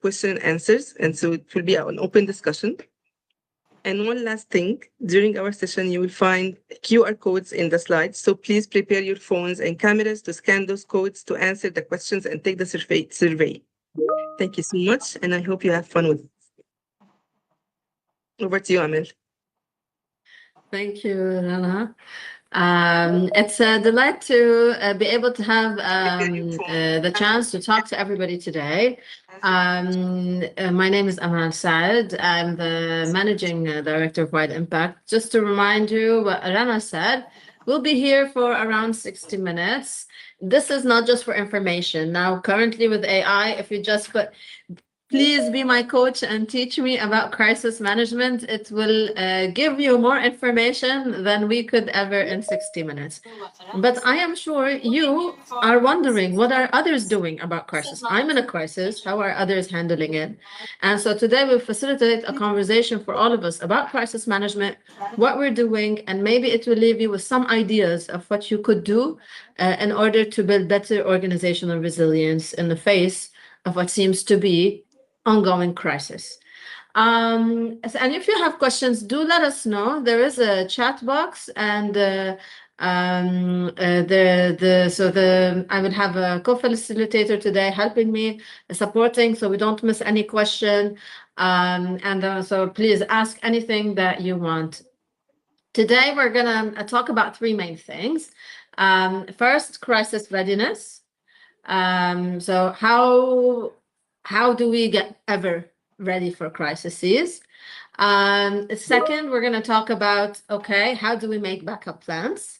question and answers, and so it will be an open discussion. And one last thing, during our session, you will find QR codes in the slides. So please prepare your phones and cameras to scan those codes to answer the questions and take the survey. Thank you so much, and I hope you have fun with it. Over to you, Amel. Thank you, Rana. It's a delight to be able to have the chance to talk to everybody today. My name is Amal Saad. I'm the Managing Director of Wide Impact. Just to remind you what Rana said, we'll be here for around 60 minutes. This is not just for information. Now, currently with AI, if you just put, please be my coach and teach me about crisis management, it will give you more information than we could ever in 60 minutes. But I am sure you are wondering, what are others doing about crisis? I'm in a crisis. How are others handling it? And so today we'll facilitate a conversation for all of us about crisis management, what we're doing, and maybe it will leave you with some ideas of what you could do in order to build better organizational resilience in the face of what seems to be ongoing crisis. And if you have questions, do let us know. There is a chat box, and I would have a co-facilitator today helping me, supporting, so we don't miss any question. So please ask anything that you want. Today, we're gonna talk about three main things. First, crisis readiness. So how do we get ever ready for crises? Second, we're going to talk about, okay, how do we make backup plans?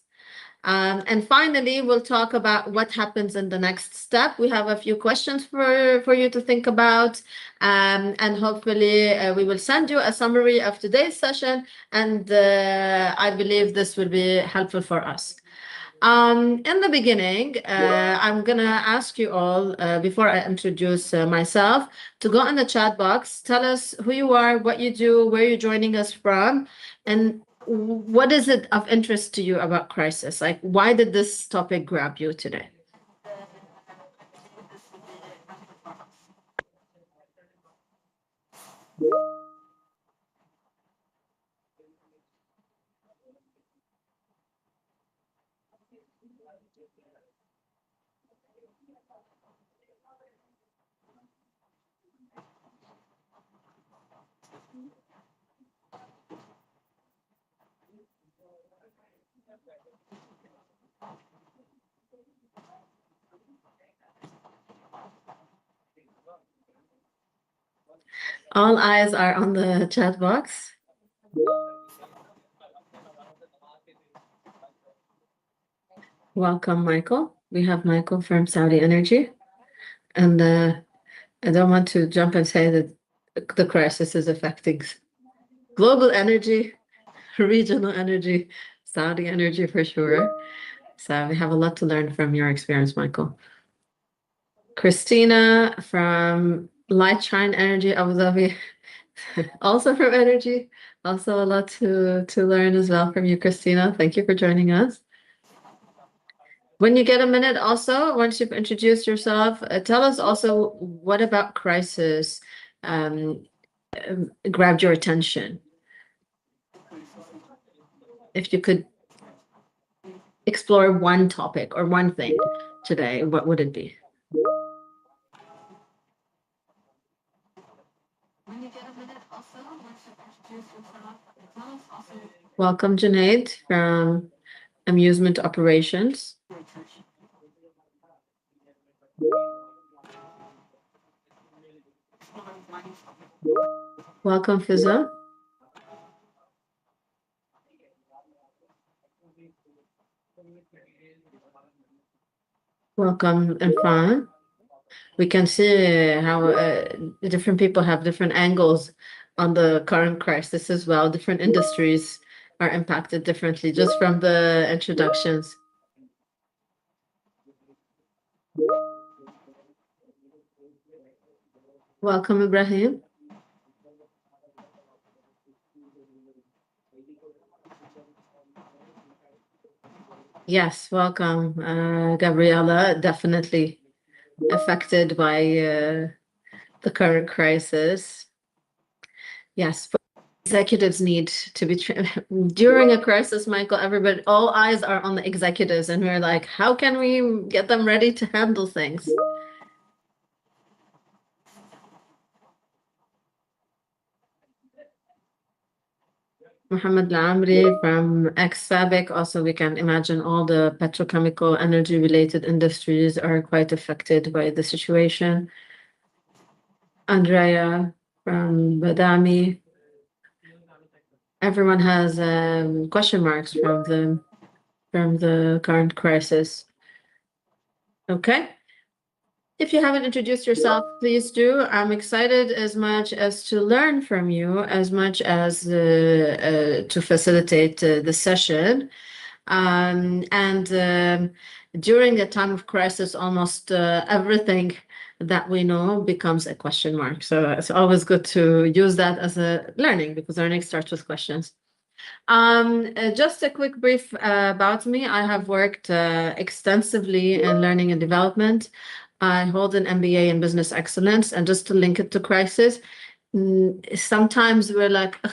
And finally, we'll talk about what happens in the next step. We have a few questions for you to think about, and hopefully we will send you a summary of today's session, and I believe this will be helpful for us. In the beginning, I'm going to ask you all, before I introduce myself, to go in the chat box, tell us who you are, what you do, where you're joining us from, and what is it of interest to you about crisis? Like, why did this topic grab you today? All eyes are on the chat box. Welcome, Michael. We have Michael from Saudi Energy. And I don't want to jump and say that the crisis is affecting global energy, regional energy, Saudi energy for sure. So we have a lot to learn from your experience, Michael. Christina from Lightshine Energy Abu Dhabi, also from energy, also a lot to learn as well from you, Christina. Thank you for joining us. When you get a minute also, once you've introduced yourself, tell us also what about crisis grabbed your attention. If you could explore one topic or one thing today, what would it be? Welcome, Junaid from Amusement Operations. Welcome, Fiza. Welcome, Irfan. We can see how different people have different angles on the current crisis as well. Different industries are impacted differently just from the introductions. Welcome, Ibrahim. Yes, welcome, Gabriela. Definitely affected by the current crisis. Yes, but executives need to be during a crisis, Michael, everybody, all eyes are on the executives, and we're like, how can we get them ready to handle things? Mohammed Al-Amri from ex-SABIC. Also, we can imagine all the petrochemical energy-related industries are quite affected by the situation. Andrea from Badami. Everyone has question marks from the current crisis. Okay. If you haven't introduced yourself, please do. I'm excited as much as to learn from you, as much as to facilitate the session. During a time of crisis, almost everything that we know becomes a question mark. So it's always good to use that as a learning, because learning starts with questions. Just a quick brief about me. I have worked extensively in learning and development. I hold an MBA in business excellence, and just to link it to crisis, sometimes we're like, "Ugh,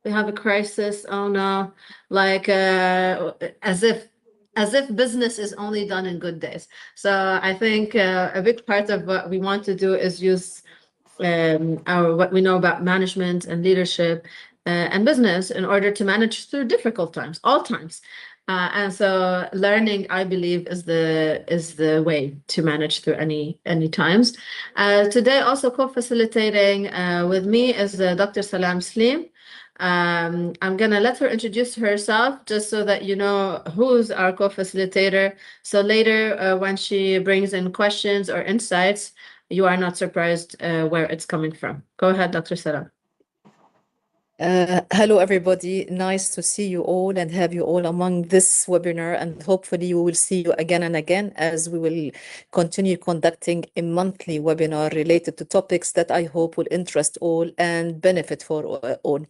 we have a crisis. Oh no!" Like as if business is only done in good days. So I think a big part of what we want to do is use our what we know about management and leadership and business in order to manage through difficult times, all times. And so learning, I believe, is the way to manage through any times. Today, also co-facilitating with me is Dr. Salam Slim. I'm gonna let her introduce herself just so that you know who's our co-facilitator. So later, when she brings in questions or insights, you are not surprised where it's coming from. Go ahead, Dr. Salam. Hello, everybody. Nice to see you all and have you all among this webinar. And hopefully we will see you again and again as we will continue conducting a monthly webinar related to topics that I hope will interest all and benefit for all.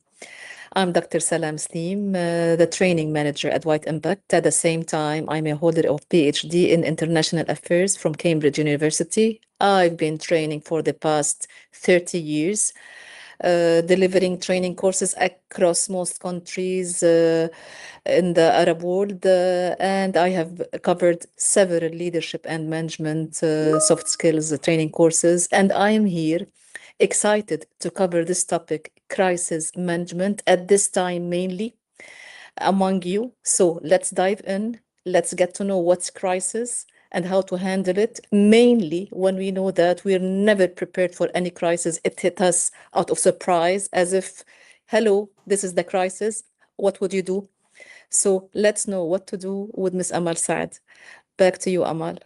I'm Dr. Salam Slim, the training manager at White Impact. At the same time, I'm a holder of PhD in International Affairs from Cambridge University. I've been training for the past 30 years. Delivering training courses across most countries in the Arab world, and I have covered several leadership and management soft skills training courses, and I am here excited to cover this topic, crisis management, at this time mainly among you. So let's dive in. Let's get to know what's crisis and how to handle it, mainly when we know that we're never prepared for any crisis. It hit us out of surprise, as if, hello, this is the crisis. What would you do? So let's know what to do with Ms. Amal Saad. Back to you, Amal.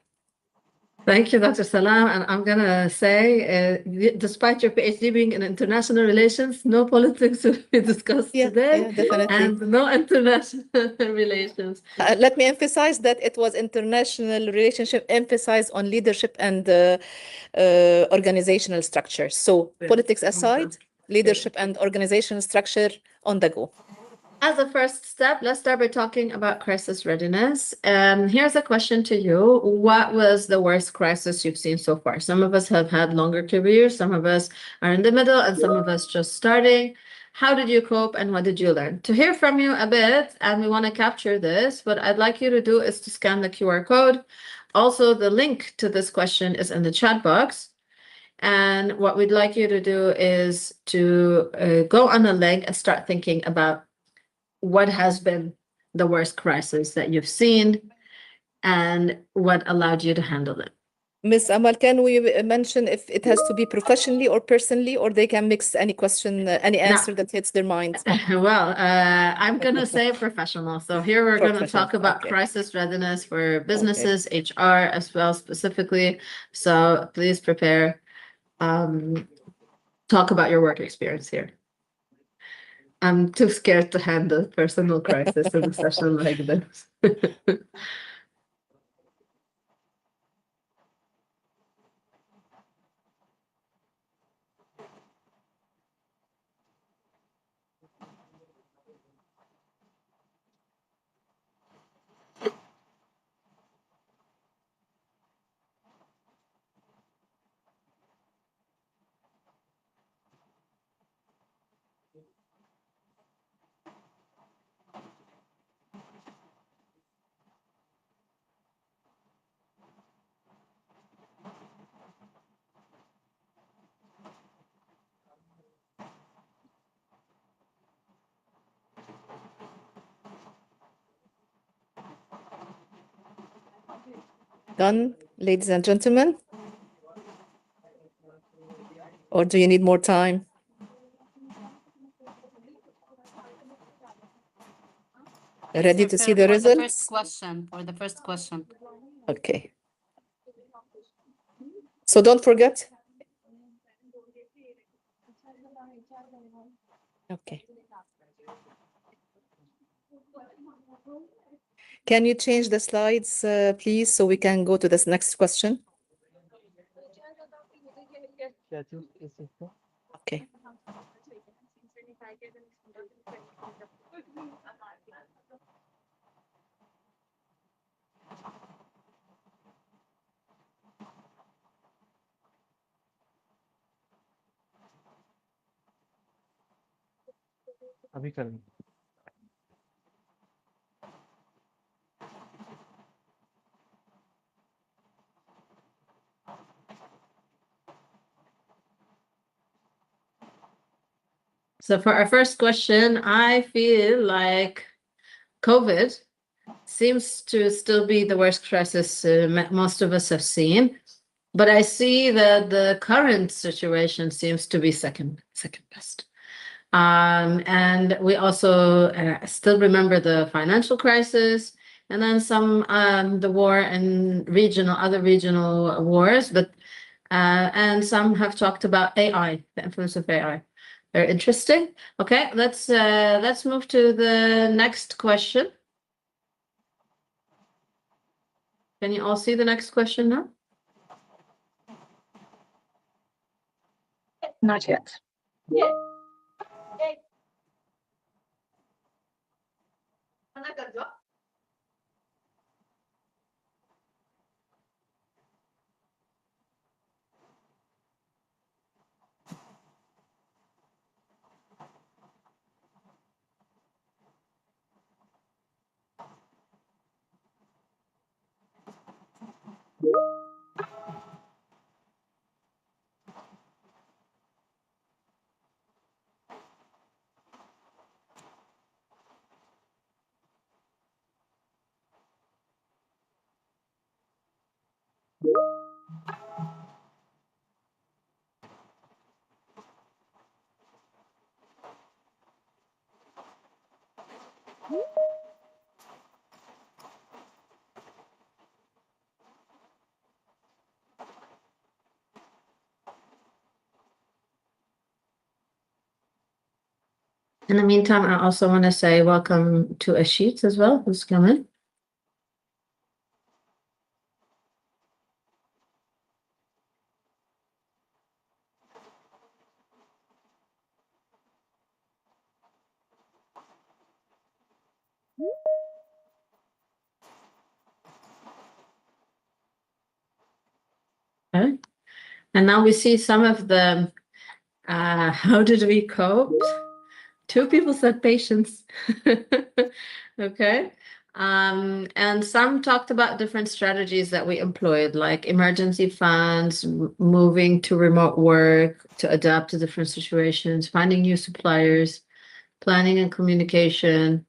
Thank you, Dr. Salam. And I'm going to say, despite your PhD being in international relations, no politics will be discussed today. Yeah, definitely. And no international relations. Let me emphasize that it was international relationship emphasized on leadership and organizational structure. So politics aside, leadership and organizational structure on the go. As a first step, let's start by talking about crisis readiness. Here's a question to you. What was the worst crisis you've seen so far? Some of us have had longer careers, some of us are in the middle, and some of us just starting. How did you cope and what did you learn? To hear from you a bit, and we want to capture this, what I'd like you to do is to scan the QR code. Also, the link to this question is in the chat box. And what we'd like you to do is to go on a leg and start thinking about what has been the worst crisis that you've seen and what allowed you to handle it. Ms. Amal, can we mention if it has to be professionally or personally, or they can mix any question, any answer that hits their mind? Well, I'm going to say professional. So here we're going to talk about crisis readiness for businesses, HR as well specifically. So please prepare, talk about your work experience here. I'm too scared to handle personal crisis in a session like this. Done, ladies and gentlemen? Or do you need more time? Ready to see the For the first results? question, for the first question. Okay. So don't forget. Okay. Can you change the slides, please, so we can go to this next question? Okay. अभी कर So for our first question, I feel like COVID seems to still be the worst crisis most of us have seen, but I see that the current situation seems to be second best. And we also still remember the financial crisis, and then some the war and other regional wars, but and some have talked about AI, the influence of AI. Very interesting. Okay, let's move to the next question. Can you all see the next question now? Not yet. In the meantime, I also want to say welcome to Ashit as well, who's coming. Okay. And now we see some of the how did we cope? Two people said patience. Okay. And some talked about different strategies that we employed, like emergency funds, moving to remote work to adapt to different situations, finding new suppliers, planning and communication,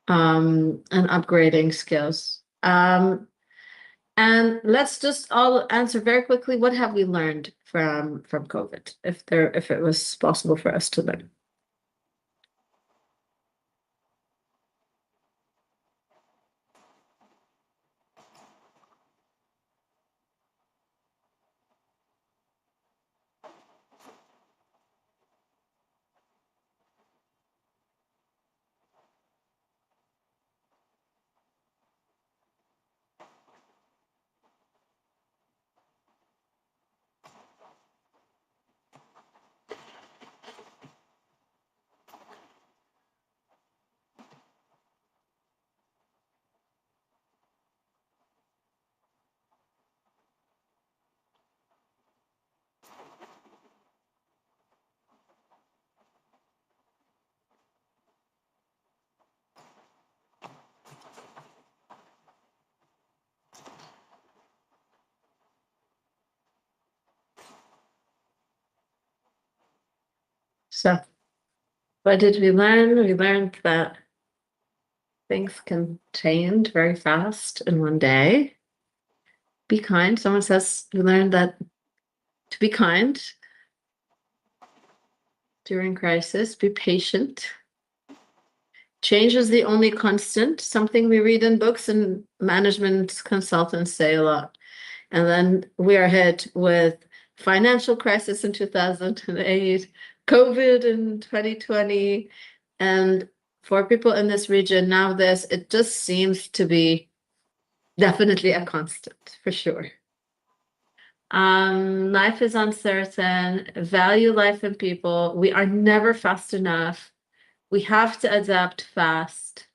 and upgrading skills. And let's just all answer very quickly. What have we learned from COVID, if it was possible for us to learn? So, what did we learn? We learned that things can change very fast in one day. Be kind. Someone says we learned that to be kind during crisis. Be patient. Change is the only constant, something we read in books and management consultants say a lot. And then we are hit with financial crisis in 2008, COVID in 2020. And for people in this region now, it just seems to be definitely a constant, for sure. Life is uncertain, value life and people. We are never fast enough. We have to adapt fast.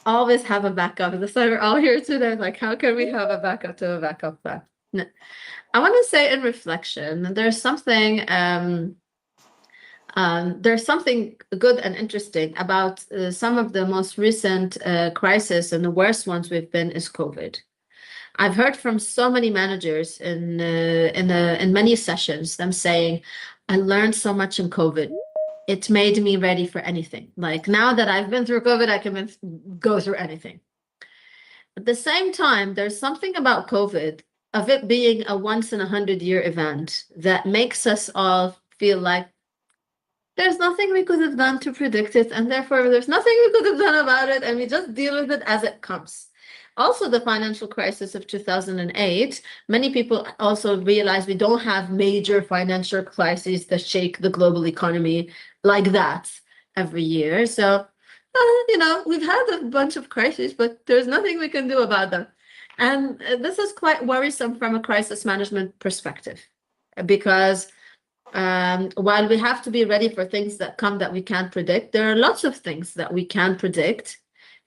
Always have a backup. That's why we're all here today. Like, how can we have a backup to a backup plan? No. I want to say in reflection, there's something good and interesting about some of the most recent crises, and the worst ones we've been is COVID. I've heard from so many managers in many sessions, them saying, I learned so much in COVID. It made me ready for anything. Like, now that I've been through COVID, I can go through anything. At the same time, there's something about COVID, of it being a once in 100-year event, that makes us all feel like there's nothing we could have done to predict it, and therefore there's nothing we could have done about it, and we just deal with it as it comes. Also, the financial crisis of 2008, many people also realize we don't have major financial crises that shake the global economy like that every year. So, we've had a bunch of crises, but there's nothing we can do about them. And this is quite worrisome from a crisis management perspective, because while we have to be ready for things that come that we can't predict, there are lots of things that we can predict,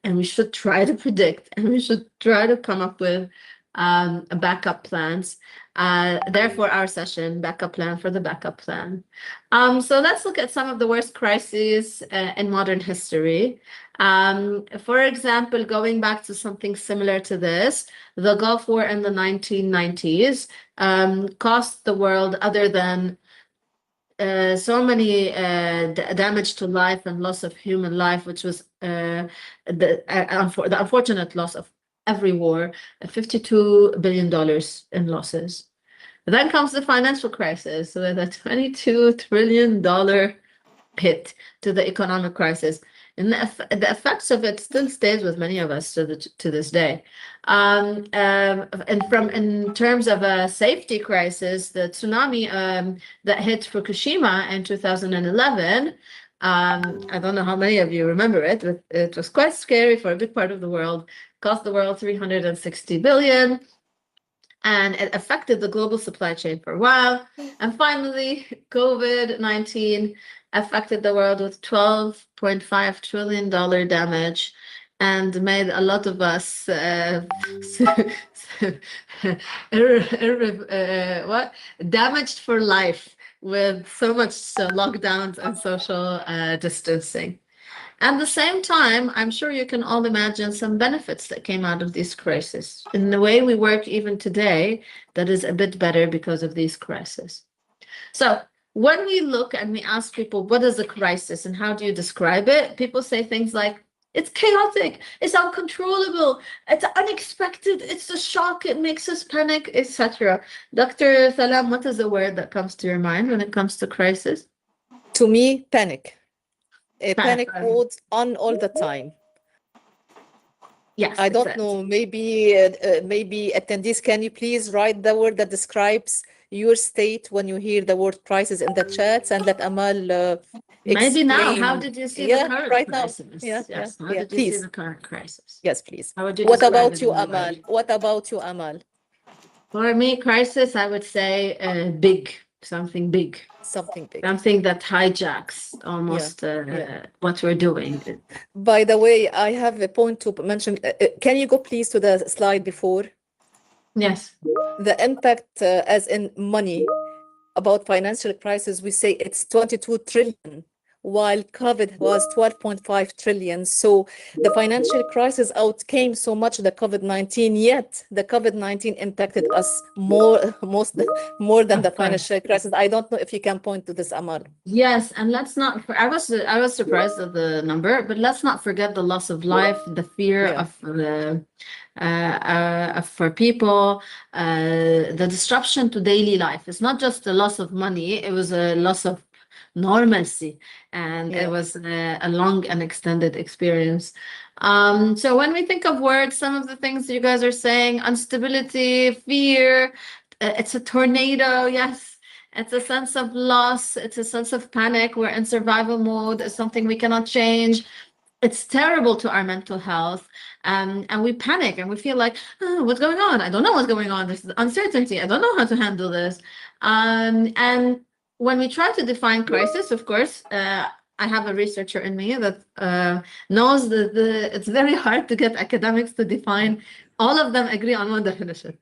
and we should try to predict, and we should try to come up with backup plans. Therefore, our session, backup plan for the backup plan. So let's look at some of the worst crises in modern history. For example, going back to something similar to this, the Gulf War in the 1990s cost the world, other than so many damage to life and loss of human life, which was the unfortunate loss of every war, $52 billion in losses. Then comes the financial crisis with a $22 trillion hit to the economic crisis. And the effects of it still stays with many of us to this day. And in terms of a safety crisis, the tsunami that hit Fukushima in 2011, I don't know how many of you remember it, but it was quite scary for a big part of the world. Cost the world $360 billion, and it affected the global supply chain for a while. And finally, COVID-19 affected the world with $12.5 trillion damage, and made a lot of us damaged for life, with so much lockdowns and social distancing. At the same time, I'm sure you can all imagine some benefits that came out of these crises. In the way we work even today, that is a bit better because of these crises. So when we look and we ask people, what is a crisis and how do you describe it? People say things like, it's chaotic, it's uncontrollable, it's unexpected, it's a shock, it makes us panic, etc. Dr. Salam, what is the word that comes to your mind when it comes to crisis? To me, panic. A panic mode on all the time. Yes. I don't know, maybe attendees, can you please write the word that describes your state when you hear the word crisis in the chats, and let Amal maybe now, explain. how did you see the current right crisis? Now. Yes. How did you please. see the current crisis? Yes, please. How would you What describe about it you, in a Amal? word? What about you, Amal? For me, crisis, I would say big, something big. Something big. Something that hijacks almost what we're doing. By the way, I have a point to mention. Can you go please to the slide before? Yes. The impact as in money about financial crisis, we say it's 22 trillion while COVID was 12.5 trillion. So the financial crisis outcame so much the COVID-19, yet the COVID-19 impacted us more than the Of course. financial crisis. I don't know if you can point to this, Amal. Yes, and let's not. I was surprised at the number, but let's not forget the loss of life, the fear Yeah. of the for people, the disruption to daily life. It's not just the loss of money; it was a loss of normalcy, and Yeah. it was a long and extended experience. So when we think of words, some of the things you guys are saying: instability, fear. It's a tornado. Yes. It's a sense of loss. It's a sense of panic. We're in survival mode. It's something we cannot change. It's terrible to our mental health. And we panic and we feel like, oh, what's going on? I don't know what's going on. There's uncertainty. I don't know how to handle this. And when we try to define crisis, of course, I have a researcher in me that knows that it's very hard to get academics to define. All of them agree on one definition.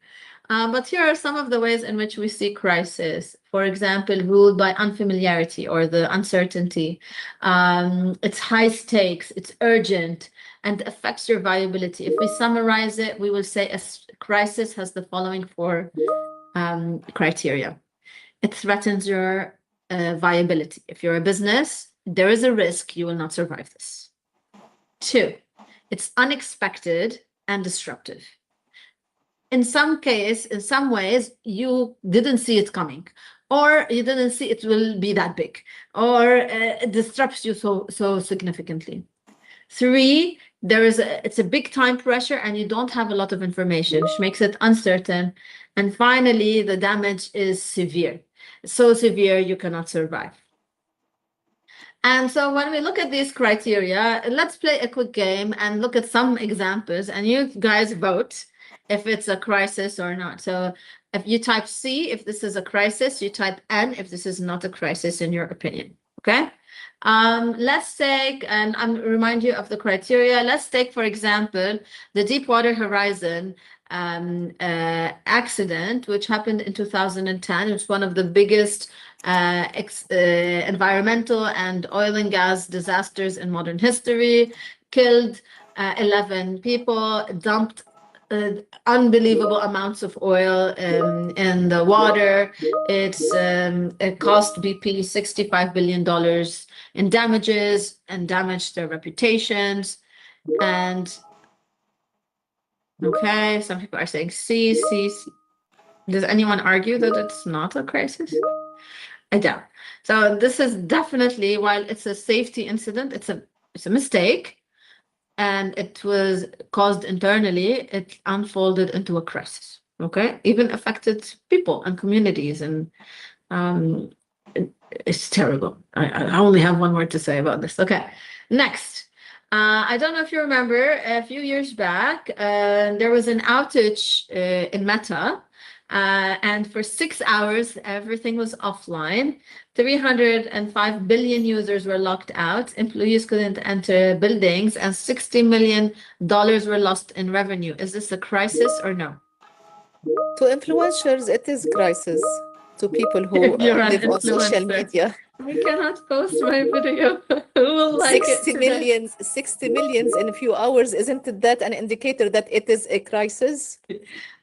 But here are some of the ways in which we see crisis. For example, ruled by unfamiliarity or the uncertainty. It's high stakes, it's urgent, and affects your viability. If we summarize it, we will say a crisis has the following four criteria. It threatens your viability. If you're a business, there is a risk you will not survive this. 2, it's unexpected and disruptive. In some ways, you didn't see it coming, or you didn't see it will be that big, or it disrupts you so significantly. 3, it's a big time pressure and you don't have a lot of information, which makes it uncertain. And finally, the damage is severe. So severe you cannot survive. And so when we look at these criteria, let's play a quick game and look at some examples, and you guys vote if it's a crisis or not. So if you type C, if this is a crisis, you type N if this is not a crisis in your opinion, okay? Let's take, and I'm remind you of the criteria. Let's take, for example, the Deepwater Horizon accident, which happened in 2010. It was one of the biggest environmental and oil and gas disasters in modern history, killed 11 people, dumped unbelievable amounts of oil in the water. It cost BP $65 billion in damages and damaged their reputations. And okay, some people are saying C. Does anyone argue that it's not a crisis? I doubt. So this is definitely, while it's a safety incident, it's a mistake, and it was caused internally, it unfolded into a crisis, okay? Even affected people and communities, and it's terrible. I only have one word to say about this. Okay, next. I don't know if you remember, a few years back, there was an outage in Meta, and for 6 hours, everything was offline. 305 billion users were locked out. Employees couldn't enter buildings, and $60 million were lost in revenue. Is this a crisis or no? To influencers, it is crisis. To people who You're an live on social influencer. media. I cannot post my video. Who will like it 60 today? millions, 60 millions in a few hours. Isn't that an indicator that it is a crisis?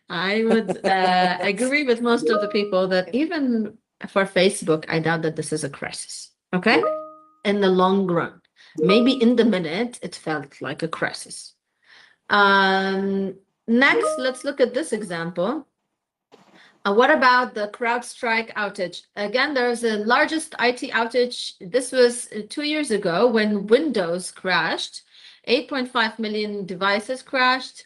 I would agree with most of the people that even for Facebook, I doubt that this is a crisis, okay? In the long run. Maybe in the minute, it felt like a crisis. Next, let's look at this example. What about the CrowdStrike outage? Again, there's the largest IT outage. This was 2 years ago when Windows crashed. 8.5 million devices crashed.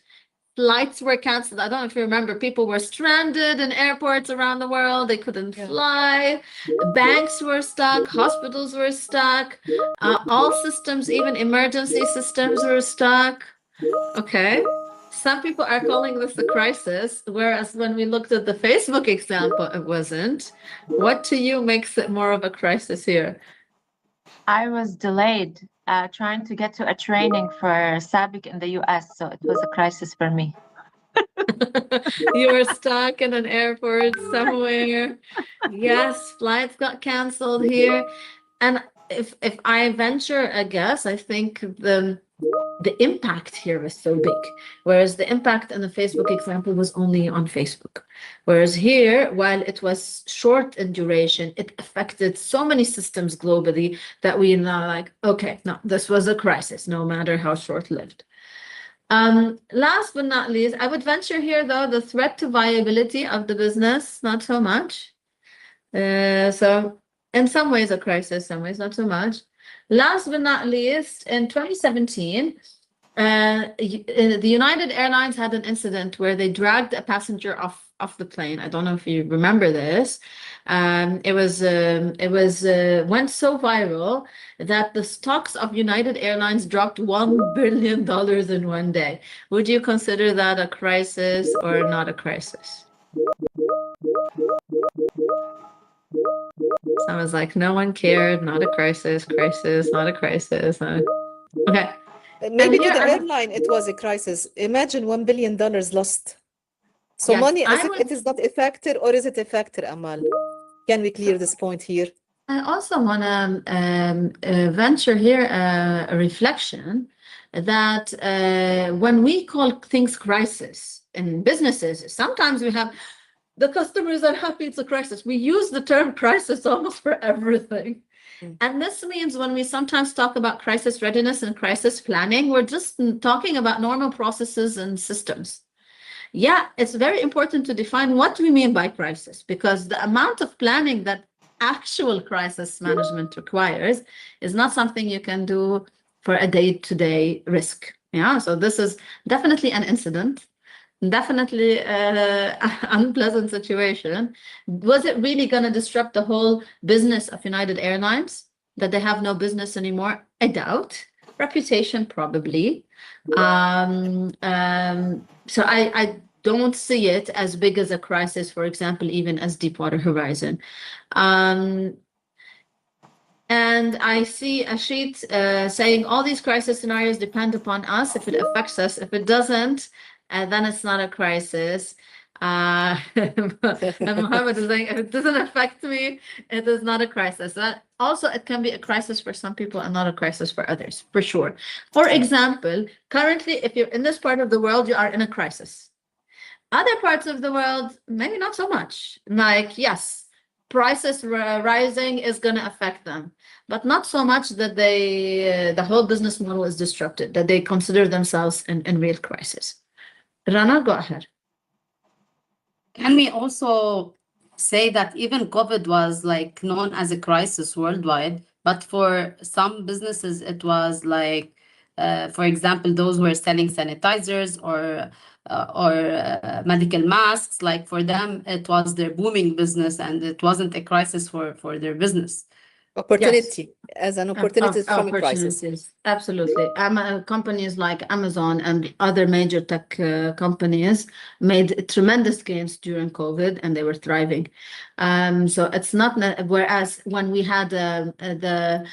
Flights were canceled. I don't know if you remember, people were stranded in airports around the world. They couldn't fly. Banks were stuck. Hospitals were stuck. All systems, even emergency systems, were stuck. Okay. Some people are calling this a crisis, whereas when we looked at the Facebook example, it wasn't. What to you makes it more of a crisis here? I was delayed trying to get to a training for SABIC in the US, so it was a crisis for me. You were stuck in an airport somewhere. Yes, flights got canceled here. And if I venture a guess, I think the impact here is so big. Whereas the impact in the Facebook example was only on Facebook. Whereas here, while it was short in duration, it affected so many systems globally that we now like, okay, no, this was a crisis, no matter how short-lived. Last but not least, I would venture here though, the threat to viability of the business, not so much. So in some ways a crisis, some ways not so much. Last but not least, in 2017, the United Airlines had an incident where they dragged a passenger off the plane. I don't know if you remember this. It went so viral that the stocks of United Airlines dropped $1 billion in one day. Would you consider that a crisis or not a crisis? Someone's like, no one cared, not a crisis, not a crisis. Okay. Maybe to here the I- airline, it was a crisis. Imagine $1 billion lost. So Yes, money as I if would- it is not a factor, or is it a factor, Amal? Can we clear this point here? I also want to venture here a reflection that when we call things crisis in businesses, sometimes we have the customers are happy it's a crisis. We use the term crisis almost for everything. Mm. And this means when we sometimes talk about crisis readiness and crisis planning, we're just talking about normal processes and systems. Yeah, it's very important to define what we mean by crisis, because the amount of planning that actual crisis management requires is not something you can do for a day-to-day risk. Yeah, so this is definitely an incident, definitely an unpleasant situation. Was it really going to disrupt the whole business of United Airlines, that they have no business anymore? I doubt. Reputation, probably. So I don't see it as big as a crisis, for example, even as Deepwater Horizon. And I see a sheet saying all these crisis scenarios depend upon us if it affects us. If it doesn't, then it's not a crisis. And Mohammed is saying, if it doesn't affect me, it is not a crisis. Also, it can be a crisis for some people and not a crisis for others, for sure. For example, currently, if you're in this part of the world, you are in a crisis. Other parts of the world, maybe not so much. Like, yes, prices rising is going to affect them, but not so much that the whole business model is disrupted, that they consider themselves in real crisis. Rana, go ahead. Can we also say that even COVID was like known as a crisis worldwide, but for some businesses it was like, for example, those who are selling sanitizers or medical masks, like for them it was their booming business and it wasn't a crisis for their business. Opportunity, as an opportunity from a crisis. Opportunities, absolutely. Companies like Amazon and other major tech companies made tremendous gains during COVID, and they were thriving. So it's not, whereas when we had the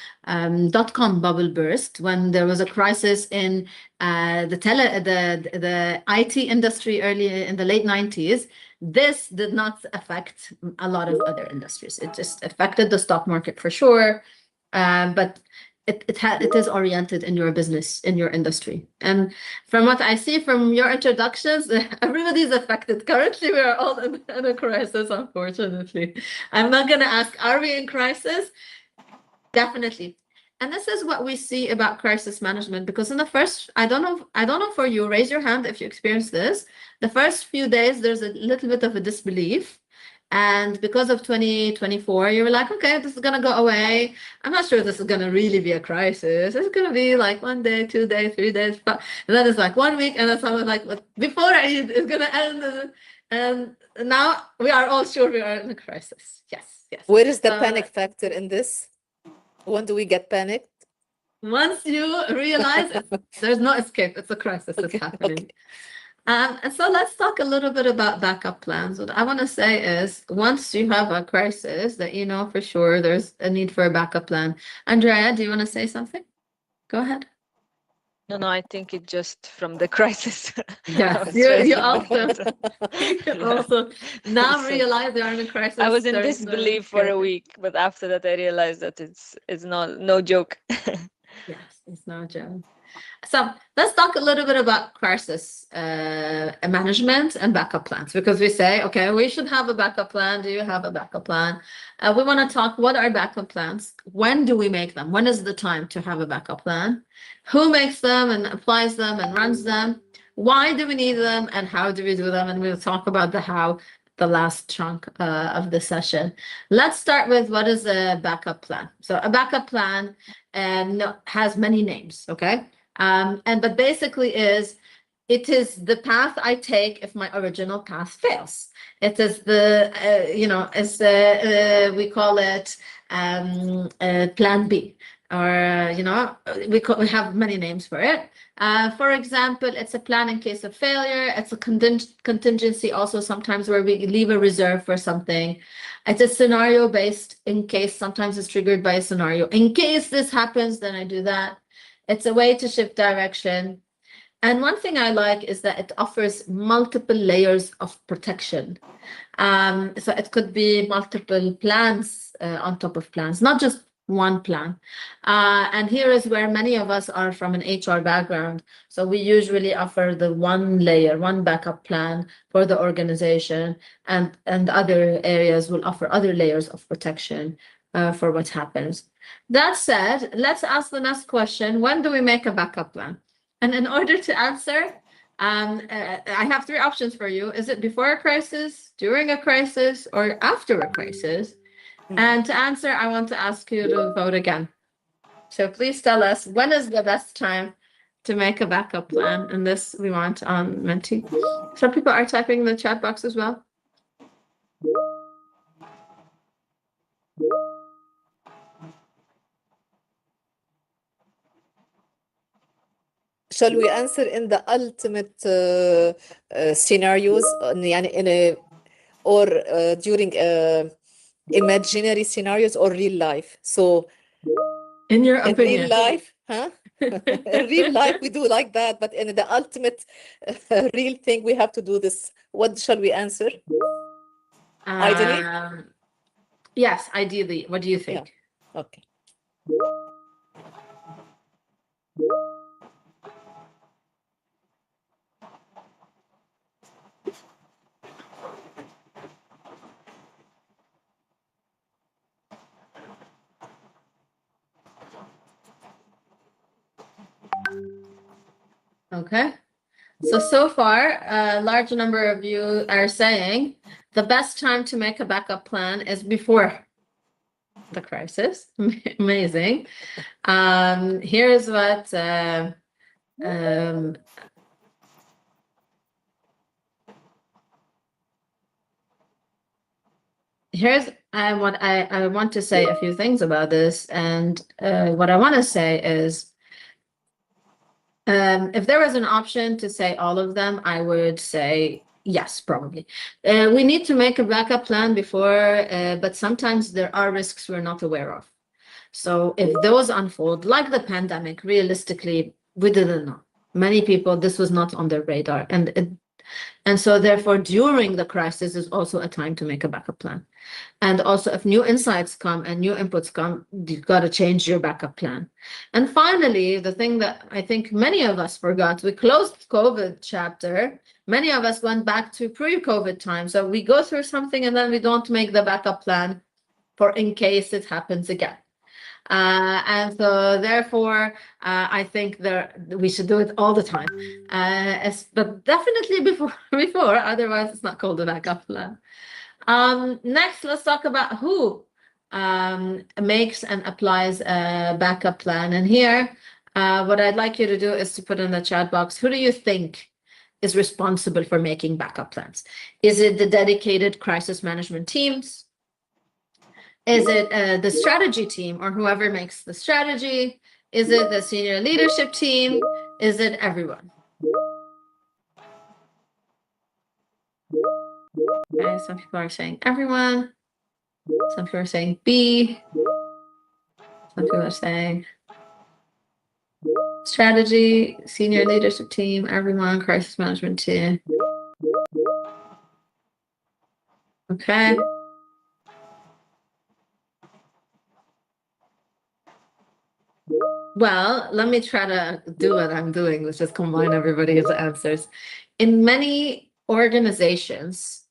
dot-com bubble burst, when there was a crisis in the IT industry early in the late 90s, this did not affect a lot of other industries. It just affected the stock market for sure, but it is oriented in your business, in your industry. And from what I see from your introductions, everybody's affected. Currently, we are all in a crisis, unfortunately. I'm not going to ask, are we in crisis? Definitely. And this is what we see about crisis management, because in the first, I don't know for you, raise your hand if you experience this. The first few days, there's a little bit of a disbelief. And because of 2024, you were like, okay, this is going to go away. I'm not sure this is going to really be a crisis. It's going to be like 1 day, 2 days, 3 days. And then it's like 1 week. And then someone's like, before it's going to end. And now we are all sure we are in a crisis. Yes, yes. Where is the panic factor in this? When do we get panicked? Once you realize there's no escape, it's a crisis, it's happening. Okay. And so let's talk a little bit about backup plans. What I want to say is, once you have a crisis that you know for sure there's a need for a backup plan. Andrea, do you want to say something? Go ahead. No, I think it just from the crisis. Yes, was you stressing also out. you also now So, realize you're in a crisis. I was in during the disbelief for a crisis. week, but after that I realized that it's not no joke. Yes, it's no joke. So let's talk a little bit about crisis management and backup plans, because we say, okay, we should have a backup plan. Do you have a backup plan? We want to talk, what are backup plans? When do we make them? When is the time to have a backup plan? Who makes them and applies them and runs them? Why do we need them and how do we do them? And we'll talk about the how, the last chunk of the session. Let's start with what is a backup plan. So a backup plan has many names, okay? But basically it is the path I take if my original path fails. It is the, we call it plan B, or, we have many names for it. For example, it's a plan in case of failure. It's a contingency also sometimes where we leave a reserve for something. It's a scenario based in case, sometimes it's triggered by a scenario. In case this happens, then I do that. It's a way to shift direction. And one thing I like is that it offers multiple layers of protection. So it could be multiple plans on top of plans, not just one plan. And here is where many of us are from an HR background. So we usually offer the one layer, one backup plan for the organization, and other areas will offer other layers of protection for what happens. That said, let's ask the next question. When do we make a backup plan? And in order to answer, I have three options for you. Is it before a crisis, during a crisis, or after a crisis? And to answer, I want to ask you to vote again. So please tell us, when is the best time to make a backup plan? And this we want on Menti. Some people are typing in the chat box as well. Shall we answer in the ultimate scenarios, or during imaginary scenarios, or real life? So in your in opinion, real life, in real life we do like that, but in the ultimate real thing we have to do this. What shall we answer? Ideally? Yes, ideally. What do you think? Yeah. Okay. Okay. So far, a large number of you are saying the best time to make a backup plan is before the crisis. Amazing. Here's what here's what I want to say a few things about this, and what I want to say is, if there was an option to say all of them, I would say yes, probably. We need to make a backup plan before, but sometimes there are risks we're not aware of. So if those unfold, like the pandemic, realistically, we didn't know. Many people, this was not on their radar, and so therefore during the crisis is also a time to make a backup plan. And also if new insights come and new inputs come, you've got to change your backup plan. And finally, the thing that I think many of us forgot, we closed COVID chapter. Many of us went back to pre-COVID time. So we go through something and then we don't make the backup plan for in case it happens again. And so therefore, I think we should do it all the time, but definitely before, otherwise it's not called a backup plan. Next, let's talk about who makes and applies a backup plan. And here, what I'd like you to do is to put in the chat box, who do you think is responsible for making backup plans? Is it the dedicated crisis management teams? Is it the strategy team or whoever makes the strategy? Is it the senior leadership team? Is it everyone? Okay, some people are saying everyone. Some people are saying B. Some people are saying Strategy, senior leadership team, everyone, crisis management team. Okay. Well, let me try to do what I'm doing, which is combine everybody's answers. In many organizations,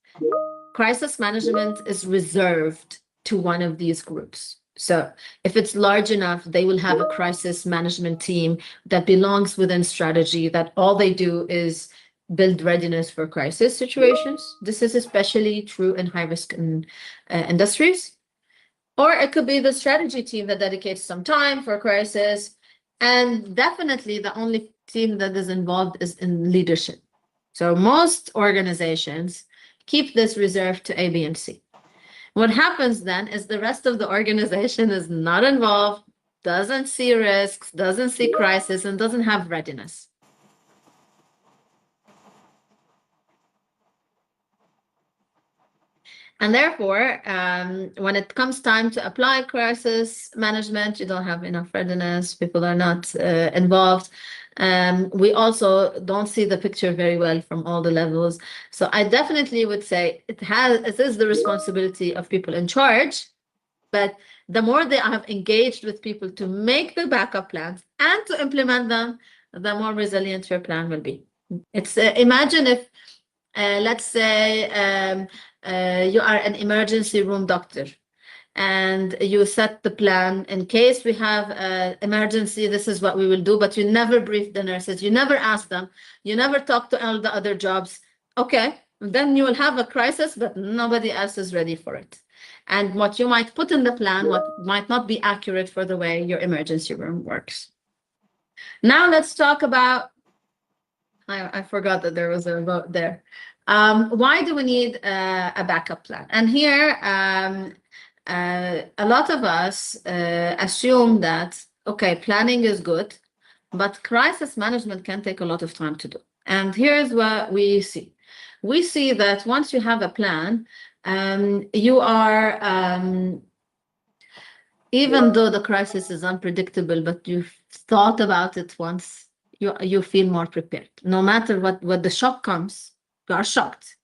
crisis management is reserved to one of these groups. So if it's large enough, they will have a crisis management team that belongs within strategy, that all they do is build readiness for crisis situations. This is especially true in high-risk industries. Or it could be the strategy team that dedicates some time for crisis. And definitely the only team that is involved is in leadership. So most organizations keep this reserved to A, B, and C. What happens then is the rest of the organization is not involved, doesn't see risks, doesn't see crisis, and doesn't have readiness. And therefore, when it comes time to apply crisis management, you don't have enough readiness, people are not involved. We also don't see the picture very well from all the levels. So I definitely would say it is the responsibility of people in charge, but the more they have engaged with people to make the backup plans and to implement them, the more resilient your plan will be. It's imagine if, let's say, you are an emergency room doctor and you set the plan in case we have an emergency, this is what we will do, but you never brief the nurses, you never ask them, you never talk to all the other jobs. Okay, then you will have a crisis, but nobody else is ready for it. And what you might put in the plan, what might not be accurate for the way your emergency room works. Now let's talk about, I forgot that there was a vote there. Why do we need a backup plan? And here, a lot of us assume that, okay, planning is good, but crisis management can take a lot of time to do. And here's what we see. We see that once you have a plan, you are, even though the crisis is unpredictable, but you've thought about it once, you feel more prepared. No matter what the shock comes, you are shocked,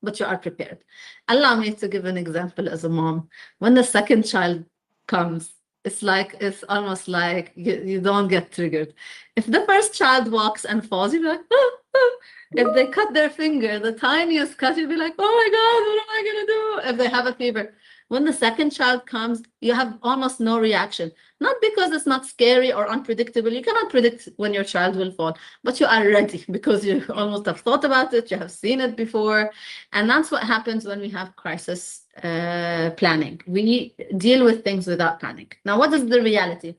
but you are prepared. Allow me to give an example as a mom. When the second child comes, it's almost like you don't get triggered. If the first child walks and falls, you're like, ah, ah. If they cut their finger, the tiniest cut, you'll be like, oh my God, what am I gonna do? If they have a fever. When the second child comes, you have almost no reaction. Not because it's not scary or unpredictable. You cannot predict when your child will fall, but you are ready because you almost have thought about it. You have seen it before. And that's what happens when we have crisis planning. We deal with things without panic. Now, what is the reality?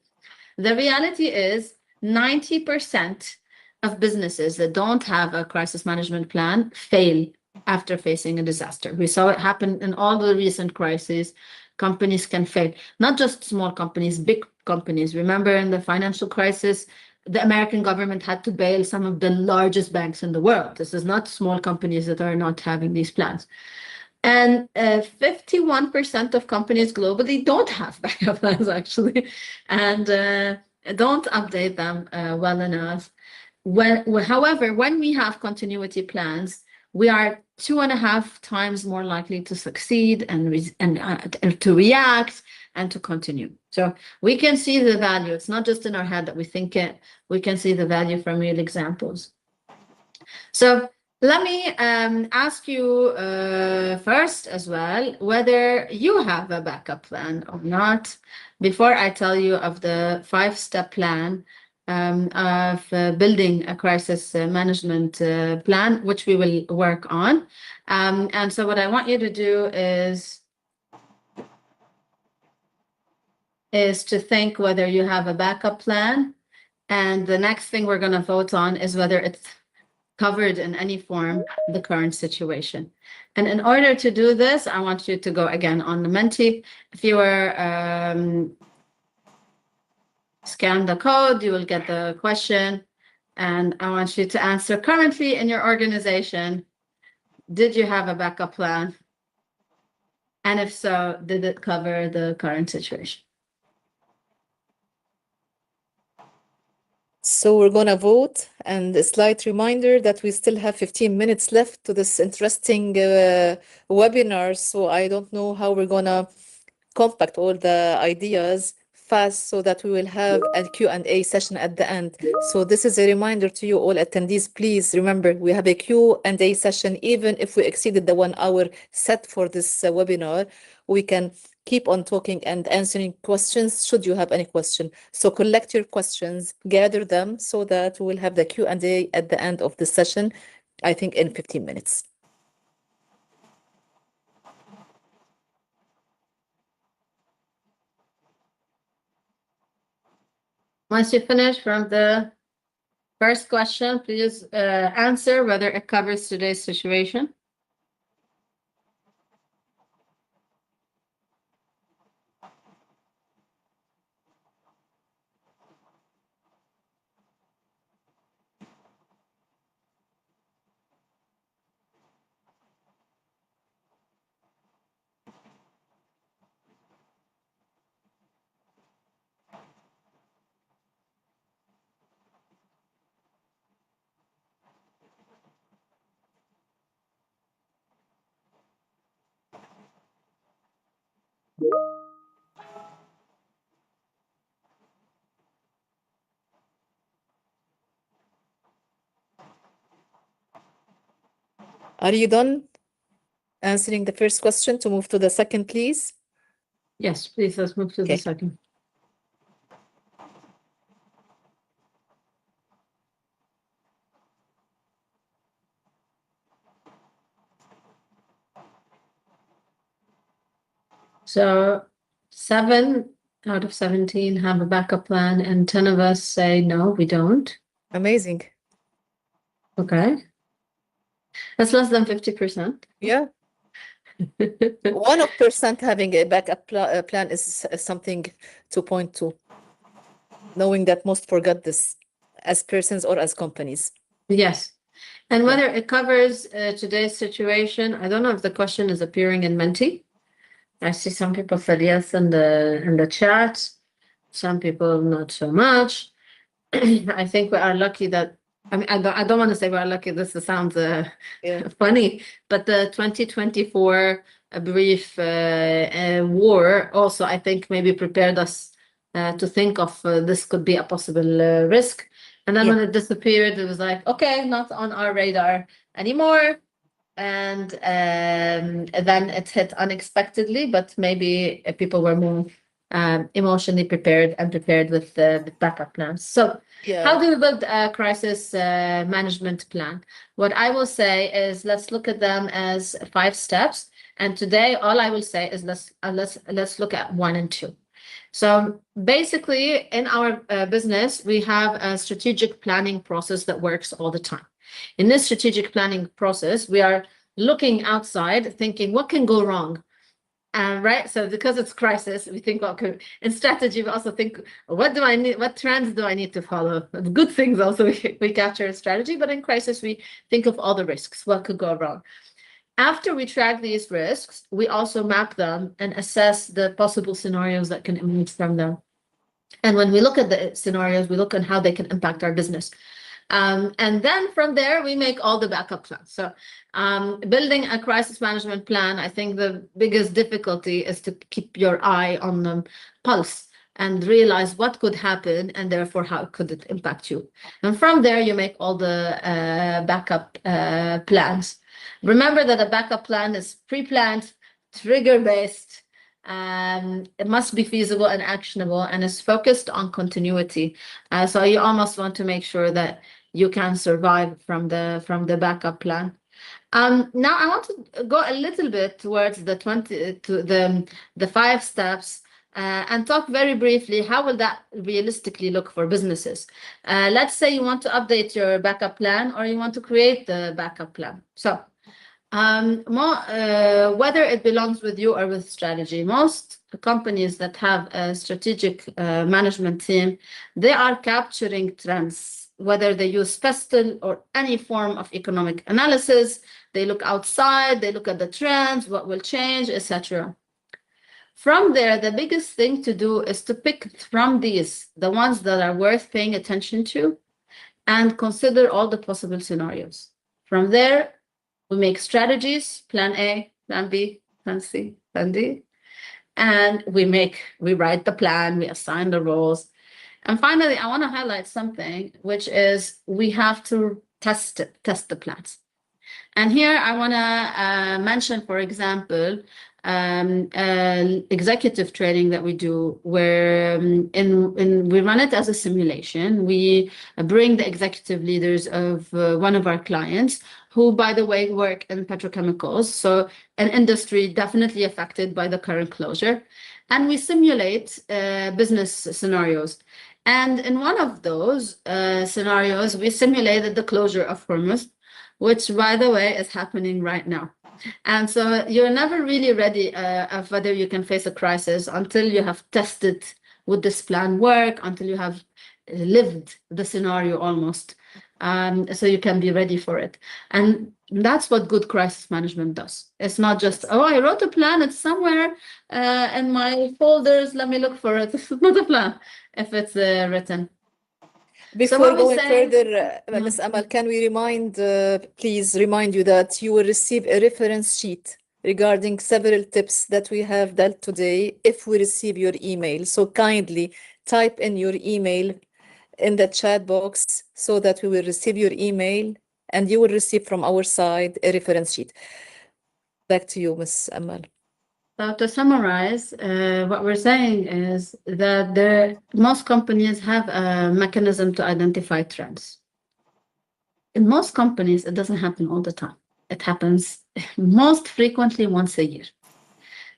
The reality is 90% of businesses that don't have a crisis management plan fail after facing a disaster. We saw it happen in all the recent crises. Companies can fail, not just small companies, big companies. Remember in the financial crisis, the American government had to bail some of the largest banks in the world. This is not small companies that are not having these plans. And 51% of companies globally don't have backup plans, actually, and don't update them well enough. However, when we have continuity plans, we are 2.5 times more likely to succeed and to react and to continue. So we can see the value. It's not just in our head that we think it. We can see the value from real examples. So let me ask you first as well whether you have a backup plan or not. Before I tell you of the 5-step plan of building a crisis management plan, which we will work on. And so what I want you to do is to think whether you have a backup plan. And the next thing we're going to vote on is whether it's covered in any form the current situation. And in order to do this, I want you to go again on the Menti. If you were scan the code, you will get the question. And I want you to answer currently in your organization, did you have a backup plan? And if so, did it cover the current situation? So we're gonna vote, and a slight reminder that we still have 15 minutes left to this interesting webinar. So I don't know how we're gonna compact all the ideas fast so that we will have a Q&A session at the end. So this is a reminder to you all attendees, please remember we have a Q&A session. Even if we exceeded the 1 hour set for this webinar, we can keep on talking and answering questions should you have any question. So collect your questions, gather them so that we will have the Q&A at the end of the session, I think in 15 minutes. Once you finish from the first question, please answer whether it covers today's situation. Are you done answering the first question to move to the second, please? Yes, please, let's move to the Okay. second. So 7 out of 17 have a backup plan, and 10 of us say no, we don't. Amazing. Okay. That's less than 50%. Yeah. 1% having a backup plan is something to point to, knowing that most forgot this as persons or as companies. Yes. And Yeah. whether it covers today's situation, I don't know if the question is appearing in Menti. I see some people said yes in the chat. Some people not so much. I think we are lucky that, I mean, I don't want to say we're lucky. This sounds Yeah. funny, but the 2024 brief war also, I think, maybe prepared us to think of this could be a possible risk. And then Yeah. when it disappeared, it was like, okay, not on our radar anymore. And then it hit unexpectedly, but maybe people were more emotionally prepared and prepared with the backup plans. So Yeah. how do we build a crisis management plan? What I will say is let's look at them as 5 steps. And today, all I will say is let's look at 1 and 2. So basically, in our business, we have a strategic planning process that works all the time. In this strategic planning process, we are looking outside, thinking what can go wrong. Right. So because it's crisis, we think, okay, in strategy, we also think, what do I need? What trends do I need to follow? The good things also we capture in strategy, but in crisis, we think of all the risks, what could go wrong. After we track these risks, we also map them and assess the possible scenarios that can emerge from them. And when we look at the scenarios, we look at how they can impact our business. And then from there, we make all the backup plans. So building a crisis management plan, I think the biggest difficulty is to keep your eye on the pulse and realize what could happen and therefore how could it impact you. And from there, you make all the backup plans. Remember that a backup plan is pre-planned, trigger-based, it must be feasible and actionable, and is focused on continuity. So you almost want to make sure that you can survive from the backup plan. Now I want to go a little bit towards the 5 steps and talk very briefly, how will that realistically look for businesses? Let's say you want to update your backup plan or you want to create the backup plan. So whether it belongs with you or with strategy, most companies that have a strategic management team, they are capturing trends, whether they use Festel or any form of economic analysis. They look outside, they look at the trends, what will change, etc. From there, the biggest thing to do is to pick from these, the ones that are worth paying attention to, and consider all the possible scenarios. From there, we make strategies, plan A, plan B, plan C, plan D, and we write the plan, we assign the roles. And finally, I want to highlight something, which is we have to test the plans. And here I want to mention, for example, executive training that we do, where we run it as a simulation. We bring the executive leaders of one of our clients, who, by the way, work in petrochemicals, so an industry definitely affected by the current closure. And we simulate business scenarios. And in one of those scenarios, we simulated the closure of Hormuz, which, by the way, is happening right now. And so you're never really ready of whether you can face a crisis until you have tested, would this plan work, until you have lived the scenario almost, so you can be ready for it. And that's what good crisis management does. It's not just, oh, I wrote a plan, it's somewhere in my folders, let me look for it. It's not a plan if it's written. Before what we going say- further, Ms. Amal, can we please remind you that you will receive a reference sheet regarding several tips that we have dealt today if we receive your email. So kindly type in your email in the chat box so that we will receive your email and you will receive from our side a reference sheet. Back to you, Ms. Amal. So to summarize, what we're saying is that most companies have a mechanism to identify trends. In most companies, it doesn't happen all the time. It happens most frequently once a year.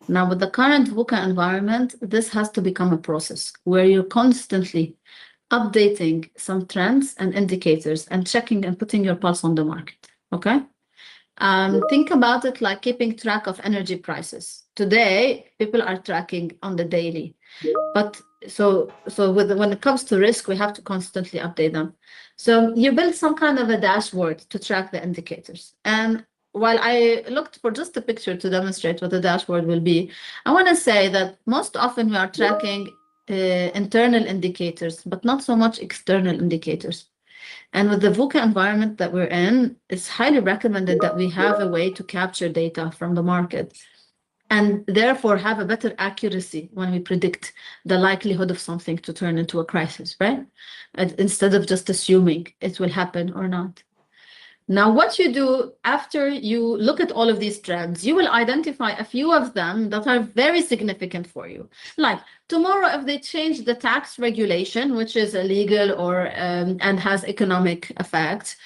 Now, with the current VUCA environment, this has to become a process where you're constantly updating some trends and indicators and checking and putting your pulse on the market, okay? Think about it like keeping track of energy prices. Today, people are tracking on the daily, but when it comes to risk, we have to constantly update them. So you build some kind of a dashboard to track the indicators. And while I looked for just a picture to demonstrate what the dashboard will be, I want to say that most often we are tracking internal indicators, but not so much external indicators. And with the VUCA environment that we're in, it's highly recommended that we have a way to capture data from the market and therefore have a better accuracy when we predict the likelihood of something to turn into a crisis, right? Instead of just assuming it will happen or not. Now, what you do after you look at all of these trends, you will identify a few of them that are very significant for you. Like tomorrow, if they change the tax regulation, which is illegal or and has economic effects,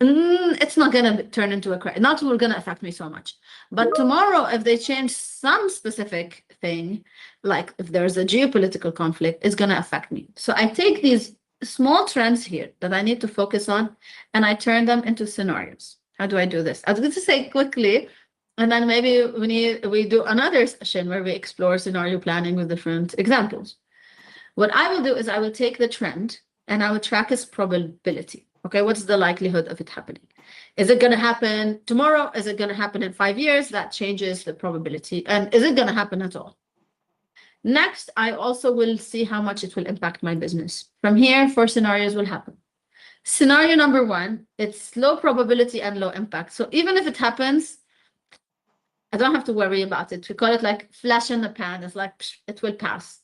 it's not going to turn into a crisis. Not going to affect me so much. But tomorrow, if they change some specific thing, like if there's a geopolitical conflict, it's going to affect me. So I take these small trends here that I need to focus on, and I turn them into scenarios. How do I do this? I was going to say quickly, and then maybe we do another session where we explore scenario planning with different examples. What I will do is I will take the trend and I will track its probability. Okay, what's the likelihood of it happening? Is it going to happen tomorrow? Is it going to happen in 5 years? That changes the probability. And is it going to happen at all? Next, I also will see how much it will impact my business. From here, 4 scenarios will happen. Scenario number 1, it's low probability and low impact. So even if it happens, I don't have to worry about it. We call it like flash in the pan. It's like, it will pass.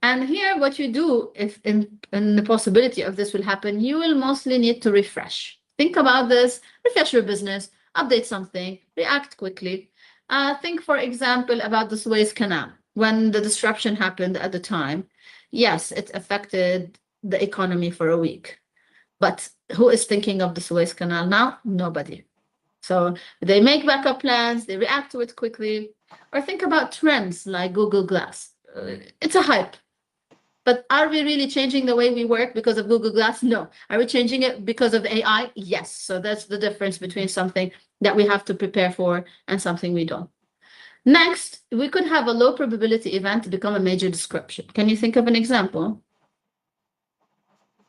And here, what you do, if in the possibility of this will happen, you will mostly need to refresh. Think about this, refresh your business, update something, react quickly. Think, for example, about the Suez Canal. When the disruption happened at the time, yes, it affected the economy for a week. But who is thinking of the Suez Canal now? Nobody. So they make backup plans, they react to it quickly. Or think about trends like Google Glass. It's a hype. But are we really changing the way we work because of Google Glass? No. Are we changing it because of AI? Yes. So that's the difference between something that we have to prepare for and something we don't. Next, we could have a low probability event become a major disruption. Can you think of an example?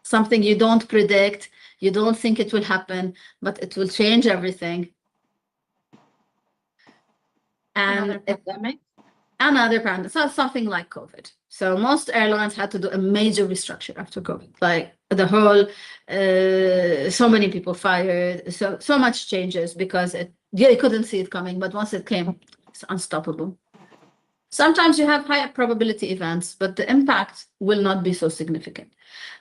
Something you don't predict, you don't think it will happen, but it will change everything. Another pandemic? another pandemic, so something like COVID. So most airlines had to do a major restructure after COVID, like the whole, so many people fired, so much changes because they couldn't see it coming, but once it came, it's unstoppable. Sometimes you have higher probability events, but the impact will not be so significant.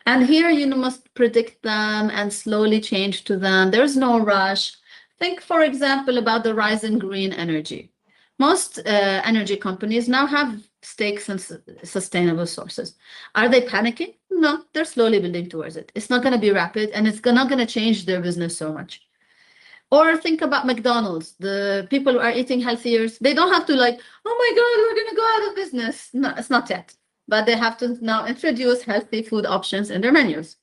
And here you must predict them and slowly change to them. There's no rush. Think, for example, about the rise in green energy. Most energy companies now have stakes in sustainable sources. Are they panicking? No, they're slowly building towards it. It's not going to be rapid, and it's not going to change their business so much. Or think about McDonald's. The people who are eating healthier, they don't have to like, oh my God, we're going to go out of business. No, it's not yet. But they have to now introduce healthy food options in their menus.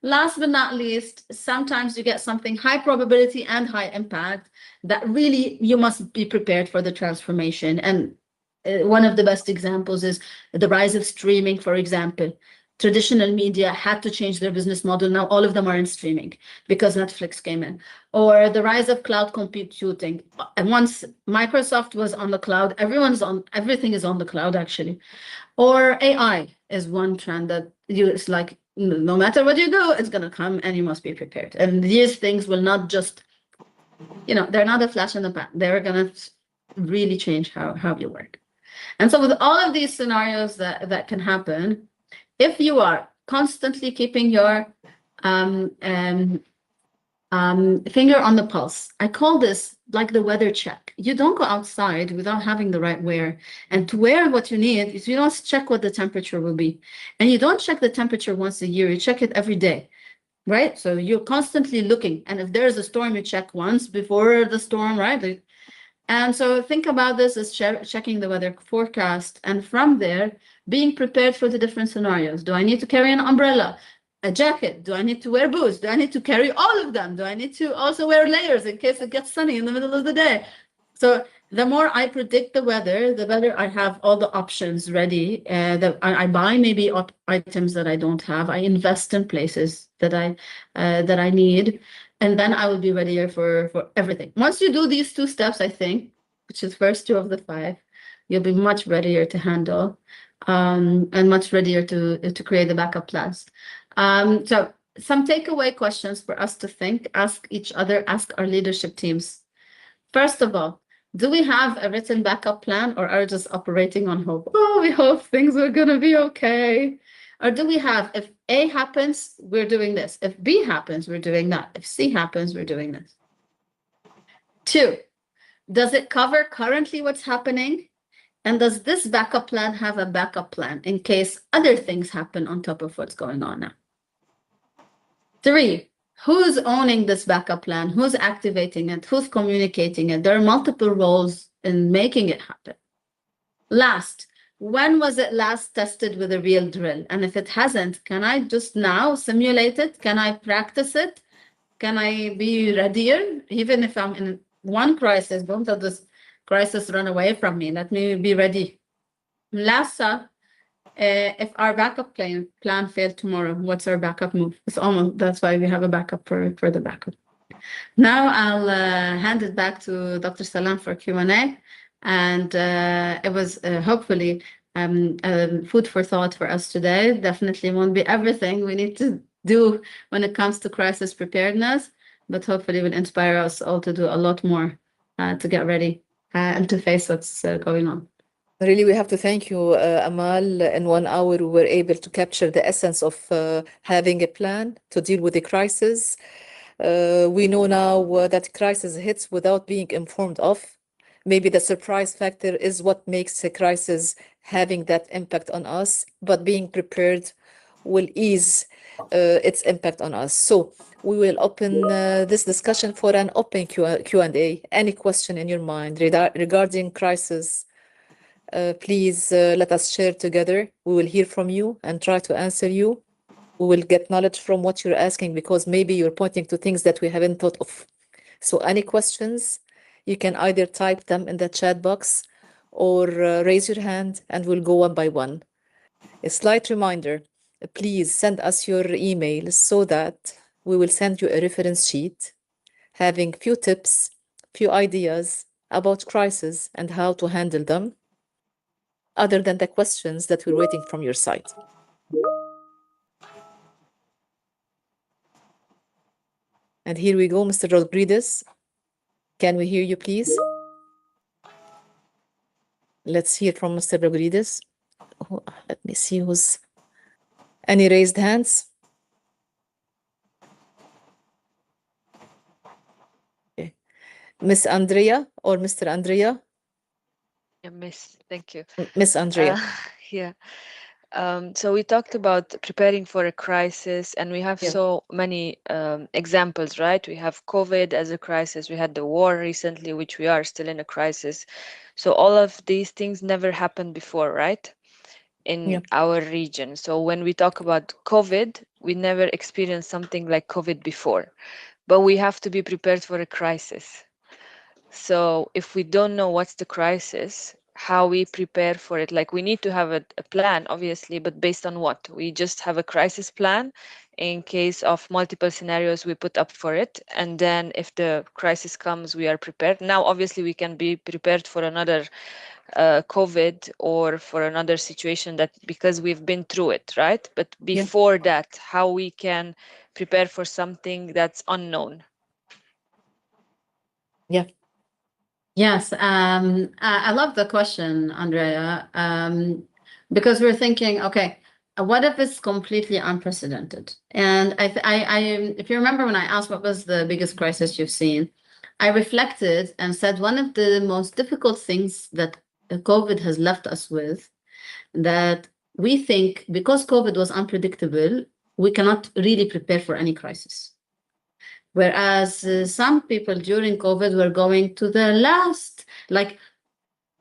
Last but not least, sometimes you get something high probability and high impact that really you must be prepared for the transformation. And one of the best examples is the rise of streaming, for example. Traditional media had to change their business model. Now all of them are in streaming because Netflix came in. Or the rise of cloud computing. And once Microsoft was on the cloud, everything is on the cloud actually. Or AI is one trend that it's like, no matter what you do, it's going to come and you must be prepared. And these things will not just, they're not a flash in the pan. They're going to really change how you work. And so with all of these scenarios that can happen, if you are constantly keeping your finger on the pulse, I call this like the weather check. You don't go outside without having the right wear. And to wear what you need is you don't check what the temperature will be. And you don't check the temperature once a year, you check it every day, right? So you're constantly looking. And if there's a storm, you check once before the storm, right? And so think about this as checking the weather forecast. And from there, being prepared for the different scenarios. Do I need to carry an umbrella, a jacket? Do I need to wear boots? Do I need to carry all of them? Do I need to also wear layers in case it gets sunny in the middle of the day? So the more I predict the weather, the better I have all the options ready. That I buy maybe items that I don't have. I invest in places that I need. And then I will be readier for everything. Once you do these 2 steps, I think, which is first 2 of the 5, you'll be much readier to handle and much readier to create the backup plans. So some takeaway questions for us to think, ask each other, ask our leadership teams. First of all, do we have a written backup plan or are we just operating on hope? Oh, we hope things are going to be okay. Or do we have, if A happens, we're doing this. If B happens, we're doing that. If C happens, we're doing this. 2, does it cover currently what's happening? And does this backup plan have a backup plan in case other things happen on top of what's going on now? 3, who's owning this backup plan? Who's activating it? Who's communicating it? There are multiple roles in making it happen. Last, when was it last tested with a real drill? And if it hasn't, can I just now simulate it? Can I practice it? Can I be readier? Even if I'm in one crisis, don't let this crisis run away from me. Let me be ready. Last, if our backup plan failed tomorrow, what's our backup move? That's why we have a backup for the backup. Now I'll hand it back to Dr. Salam for Q&A. And it was hopefully food for thought for us today. Definitely won't be everything we need to do when it comes to crisis preparedness, but hopefully will inspire us all to do a lot more to get ready and to face what's going on. Really, we have to thank you, Amal. In 1 hour, we were able to capture the essence of having a plan to deal with the crisis. We know now that crisis hits without being informed of. Maybe the surprise factor is what makes a crisis having that impact on us, but being prepared will ease its impact on us. So we will open this discussion for an open Q&A. Any question in your mind regarding crisis, please let us share together. We will hear from you and try to answer you. We will get knowledge from what you're asking because maybe you're pointing to things that we haven't thought of. So any questions, you can either type them in the chat box or raise your hand and we'll go one by one. A slight reminder, please send us your emails so that we will send you a reference sheet having few tips, few ideas about crisis and how to handle them. other than the questions that we're waiting from your side. And here we go, Mr. Rodriguez. Can we hear you, please? Let's hear from Mr. Rodriguez. Oh, let me see who's... Any raised hands? Okay. Miss Andrea or Mr. Andrea? Yeah, Miss, thank you. Miss Andrea. Yeah. So we talked about preparing for a crisis, and we have Yeah. so many examples, right? We have COVID as a crisis. We had the war recently, which we are still in a crisis. So all of these things never happened before, right? In Yeah. our region. So when we talk about COVID, we never experienced something like COVID before, but we have to be prepared for a crisis. So if we don't know what's the crisis, how we prepare for it, like we need to have a plan, obviously, but based on what? We just have a crisis plan in case of multiple scenarios we put up for it. And then if the crisis comes, we are prepared. Now, obviously, we can be prepared for another COVID or for another situation that because we've been through it, right? But before that, how we can prepare for something that's unknown. Yeah. Yes, I love the question, Andrea, because we're thinking, okay, what if it's completely unprecedented? And if you remember when I asked what was the biggest crisis you've seen, I reflected and said one of the most difficult things that COVID has left us with, that we think because COVID was unpredictable, we cannot really prepare for any crisis. Whereas some people during COVID were going to the last, like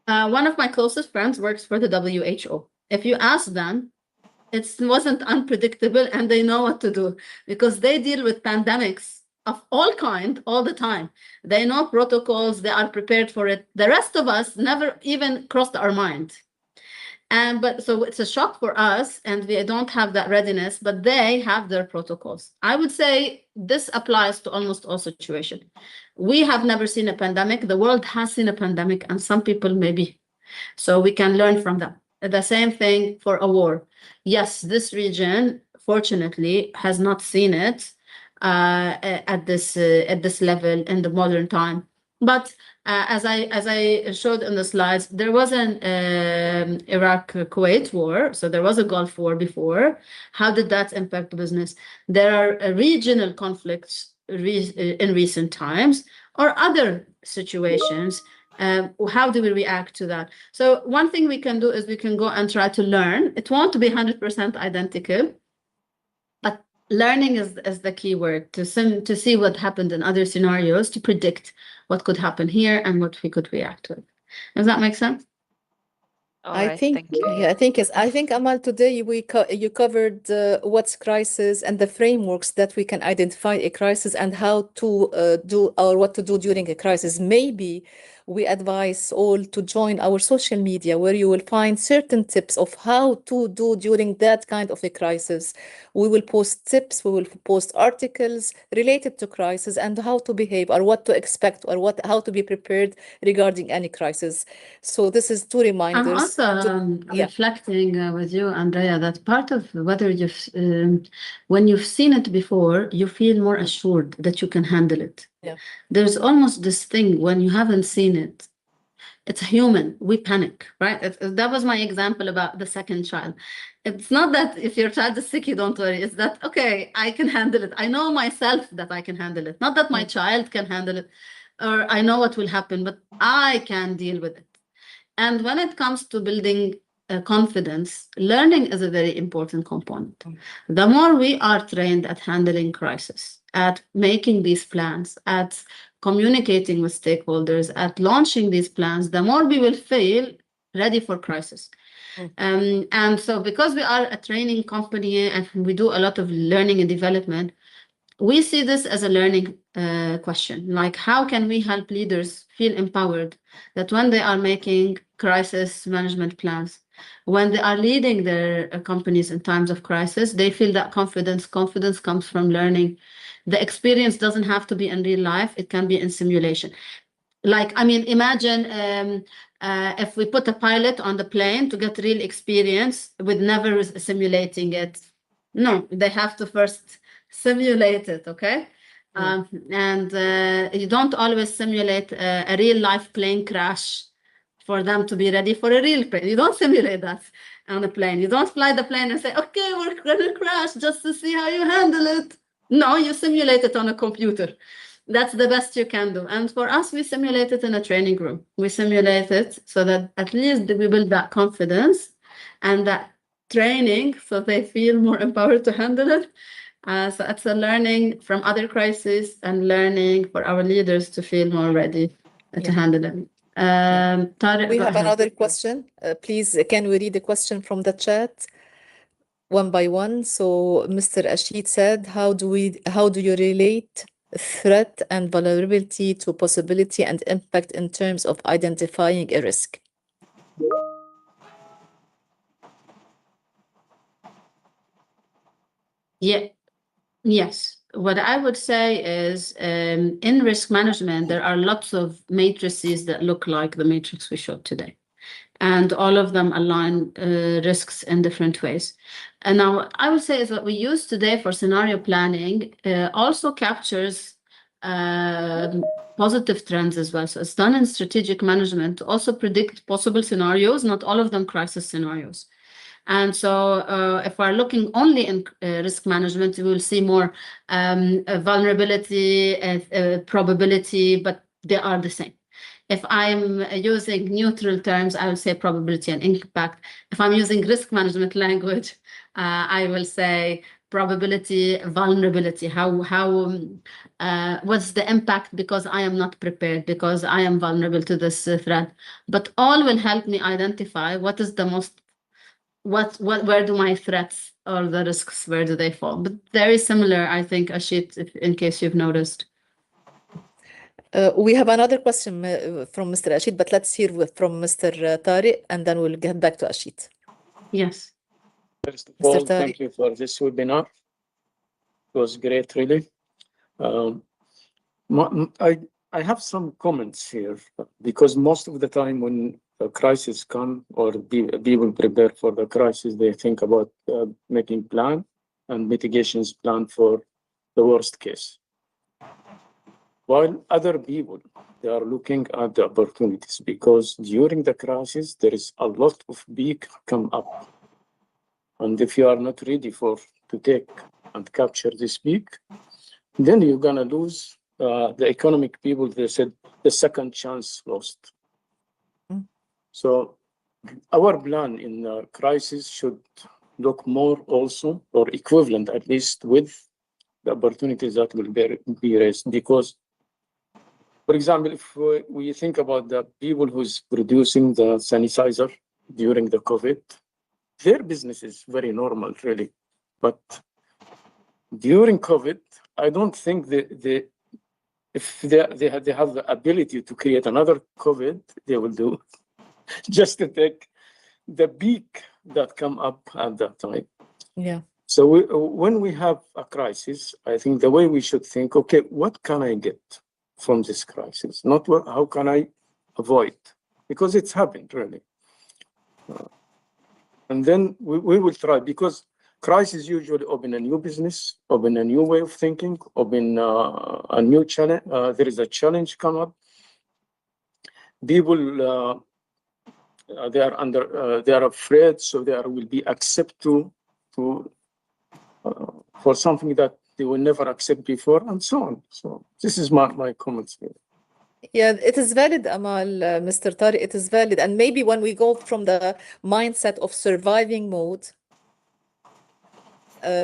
one of my closest friends works for the WHO. If you ask them, it wasn't unpredictable and they know what to do because they deal with pandemics of all kind all the time. They know protocols, they are prepared for it. The rest of us never even crossed our mind. But so it's a shock for us and we don't have that readiness, but they have their protocols. I would say this applies to almost all situations. We have never seen a pandemic. The world has seen a pandemic and some people maybe. So we can learn from that. The same thing for a war. Yes, this region, fortunately, has not seen it at this level in the modern time. But as I showed in the slides, there was an Iraq-Kuwait war, so there was a Gulf War before. How did that impact business? There are regional conflicts in recent times or other situations. How do we react to that? So one thing we can do is we can go and try to learn. It won't be 100% identical, but learning is the key word to see what happened in other scenarios, to predict what could happen here and what we could react with. Does that make sense? All I right, think, thank you. yeah, I think Amal, today you covered what's crisis and the frameworks that we can identify a crisis and how to do or what to do during a crisis. Maybe we advise all to join our social media where you will find certain tips of how to do during that kind of a crisis. We will post tips, we will post articles related to crisis and how to behave or what to expect or how to be prepared regarding any crisis. So this is two reminders. I'm also reflecting with you, Andrea, that part of whether when you've seen it before, you feel more assured that you can handle it. Yeah. There's almost this thing when you haven't seen it. It's human. We panic, right? That was my example about the second child. It's not that if your child is sick, you don't worry. It's that, okay, I can handle it. I know myself that I can handle it. Not that my child can handle it or I know what will happen, but I can deal with it. And when it comes to building confidence, learning is a very important component. The more we are trained at handling crisis, at making these plans, at communicating with stakeholders, at launching these plans, the more we will feel ready for crisis. And so because we are a training company and we do a lot of learning and development, we see this as a learning question, like how can we help leaders feel empowered that when they are making crisis management plans, when they are leading their companies in times of crisis, they feel that confidence. Confidence comes from learning. The experience doesn't have to be in real life. It can be in simulation. Like, I mean, imagine if we put a pilot on the plane to get real experience with never simulating it. No, they have to first simulate it, okay? And you don't always simulate a real life plane crash for them to be ready for a real plane. You don't simulate that on a plane. You don't fly the plane and say, okay, we're gonna crash just to see how you handle it. No, you simulate it on a computer. That's the best you can do. And for us, we simulate it in a training room. We simulate it so that at least we build that confidence and that training so they feel more empowered to handle it. So it's a learning from other crises and learning for our leaders to feel more ready to handle it. Tariq, We go have ahead. another question. Please, can we read the question from the chat one by one? So Mr. Ashid said, how do you relate threat and vulnerability to possibility and impact in terms of identifying a risk? Yes. What I would say is in risk management, there are lots of matrices that look like the matrix we showed today. And all of them align risks in different ways. And now what I would say is what we use today for scenario planning also captures positive trends as well. So it's done in strategic management to also predict possible scenarios, not all of them crisis scenarios. And so if we're looking only in risk management, we will see more vulnerability, probability, but they are the same. If I'm using neutral terms, I will say probability and impact. If I'm using risk management language, I will say probability, vulnerability. What's the impact because I am not prepared, because I am vulnerable to this threat. But all will help me identify what is the most, where do my threats or the risks, where do they fall? But very similar, I think, Ashit, in case you've noticed. We have another question from Mr. Ashid, but let's hear from Mr. Tariq, and then we'll get back to Ashid. Yes. First of Mr. all, Tariq. thank you for this webinar. It was great, really. I have some comments here because most of the time when a crisis comes or people prepare for the crisis, they think about making plan and mitigations plan for the worst case. While other people, they are looking at the opportunities because during the crisis, there is a lot of big come up. And if you are not ready to take and capture this peak, then you're gonna lose the economic people. They said the second chance lost. So our plan in the crisis should look more also or equivalent at least with the opportunities that will be raised. Because, for example, if we think about the people who's producing the sanitizer during the COVID, their business is very normal, really. But during COVID, I don't think if they have the ability to create another COVID, they will do just to take the peak that come up at that time. Yeah. So when we have a crisis, I think the way we should think, okay, what can I get from this crisis? Not how can I avoid? Because it's happened, really. And then we will try, because crisis usually open a new business, open a new way of thinking, open a new challenge. There is a challenge come up. People, they are afraid, so they will be accept for something that they will never accept before, and so on. So this is my comments here. Yeah, it is valid, Amal, Mr. Tariq, it is valid. And maybe when we go from the mindset of surviving mode,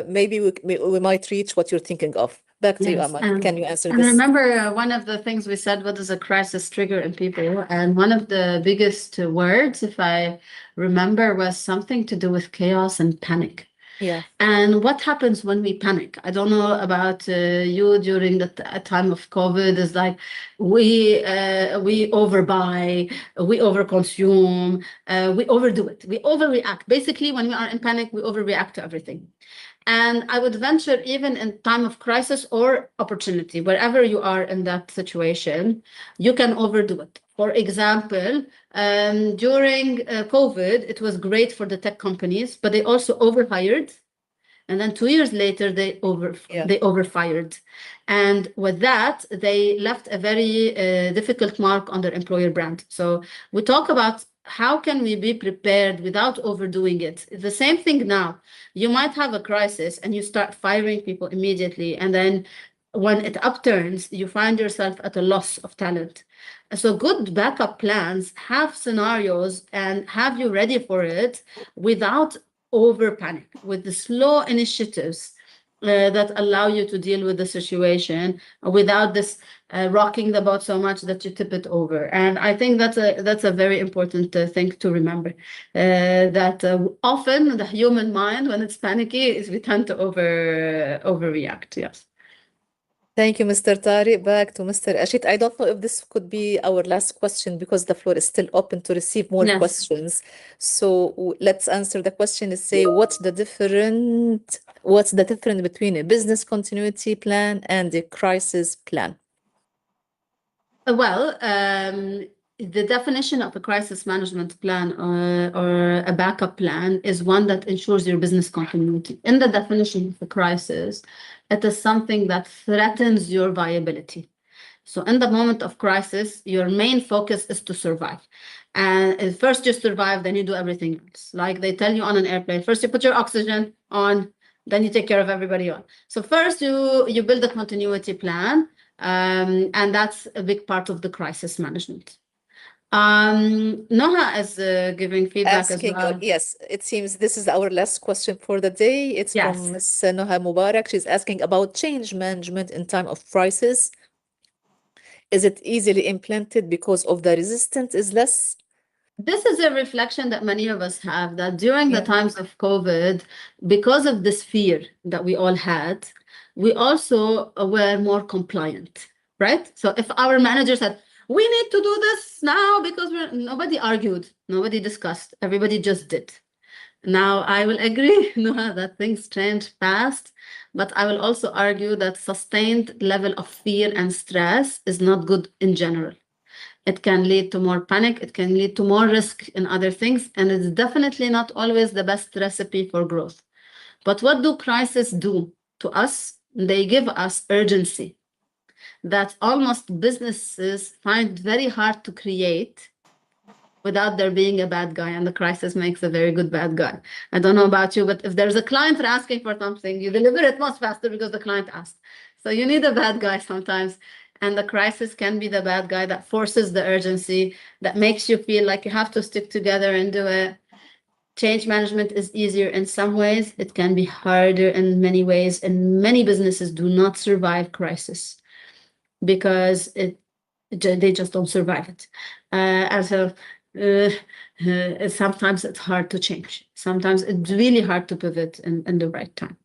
maybe we might reach what you're thinking of. Back to you, Yes, Amal. Can you answer and this? remember, one of the things we said, what is a crisis trigger in people? And one of the biggest words, if I remember, was something to do with chaos and panic. Yeah. And what happens when we panic? I don't know about you during the time of COVID. Is like we overbuy, we overconsume, we overdo it, we overreact. Basically, when we are in panic, we overreact to everything. And I would venture, even in time of crisis or opportunity, wherever you are in that situation, you can overdo it. For example, during COVID, it was great for the tech companies, but they also overhired. And then 2 years later, they overfired. And with that, they left a very difficult mark on their employer brand. So we talk about how can we be prepared without overdoing it. The same thing now. You might have a crisis and you start firing people immediately. And then when it upturns, you find yourself at a loss of talent. So good backup plans have scenarios and have you ready for it without over panic, with the slow initiatives that allow you to deal with the situation without this rocking the boat so much that you tip it over. And I think that's a very important thing to remember, that often the human mind, when it's panicky, is we tend to overreact. Yes. Thank you, Mr. Tariq. Back to Mr. Ashit. I don't know if this could be our last question because the floor is still open to receive more Yes. questions. So let's answer the question and say what's the difference between a business continuity plan and a crisis plan? Well, the definition of a crisis management plan or a backup plan is one that ensures your business continuity. In the definition of a crisis, it is something that threatens your viability. So in the moment of crisis, your main focus is to survive. And first you survive, then you do everything else. Like they tell you on an airplane, first you put your oxygen on, then you take care of everybody on. So first you build a continuity plan, and that's a big part of the crisis management. Noha is giving feedback as well. Yes, it seems this is our last question for the day. It's from Yes. Ms. Noha Mubarak. She's asking about change management in time of crisis. Is it easily implemented because of the resistance is less? This is a reflection that many of us have, that during the Yeah. times of COVID, because of this fear that we all had, we also were more compliant, right? So if our manager said, we need to do this now because nobody argued, nobody discussed, everybody just did. Now, I will agree, Noha, that things change fast, but I will also argue that sustained level of fear and stress is not good in general. It can lead to more panic, it can lead to more risk in other things, and it's definitely not always the best recipe for growth. But what do crises do to us? They give us urgency that almost businesses find very hard to create without there being a bad guy, and the crisis makes a very good bad guy. I don't know about you, but if there's a client asking for something, you deliver it much faster because the client asked. So you need a bad guy sometimes, and the crisis can be the bad guy that forces the urgency, that makes you feel like you have to stick together and do it. Change management is easier in some ways. It can be harder in many ways, and many businesses do not survive crisis because they just don't survive it. Sometimes it's hard to change. Sometimes it's really hard to pivot in the right time.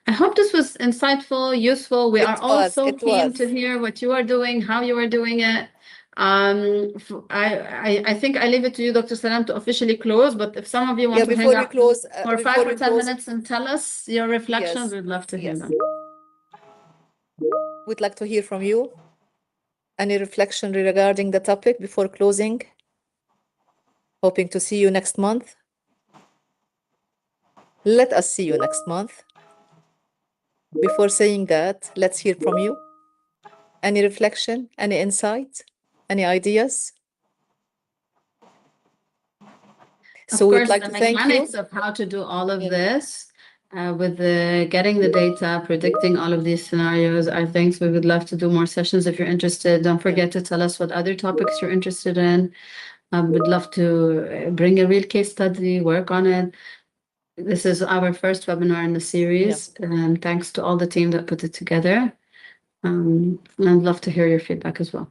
I hope this was insightful, useful. We are also keen to hear what you are doing, how you are doing it. I think I leave it to you, Dr. Salam, to officially close, but if some of you want to hang out for 5 or 10 minutes and tell us your reflections, we'd love to hear them. We'd like to hear from you. Any reflection regarding the topic before closing? Hoping to see you next month. Let us see you next month. Before saying that, let's hear from you. Any reflection, any insight, any ideas? So we'd like to thank you. The mechanics of how to do all of this, with getting the data, predicting all of these scenarios, are things we would love to do more sessions if you're interested. Don't forget to tell us what other topics you're interested in. We'd love to bring a real case study, work on it. This is our first webinar in the series, and thanks to all the team that put it together. And I'd love to hear your feedback as well.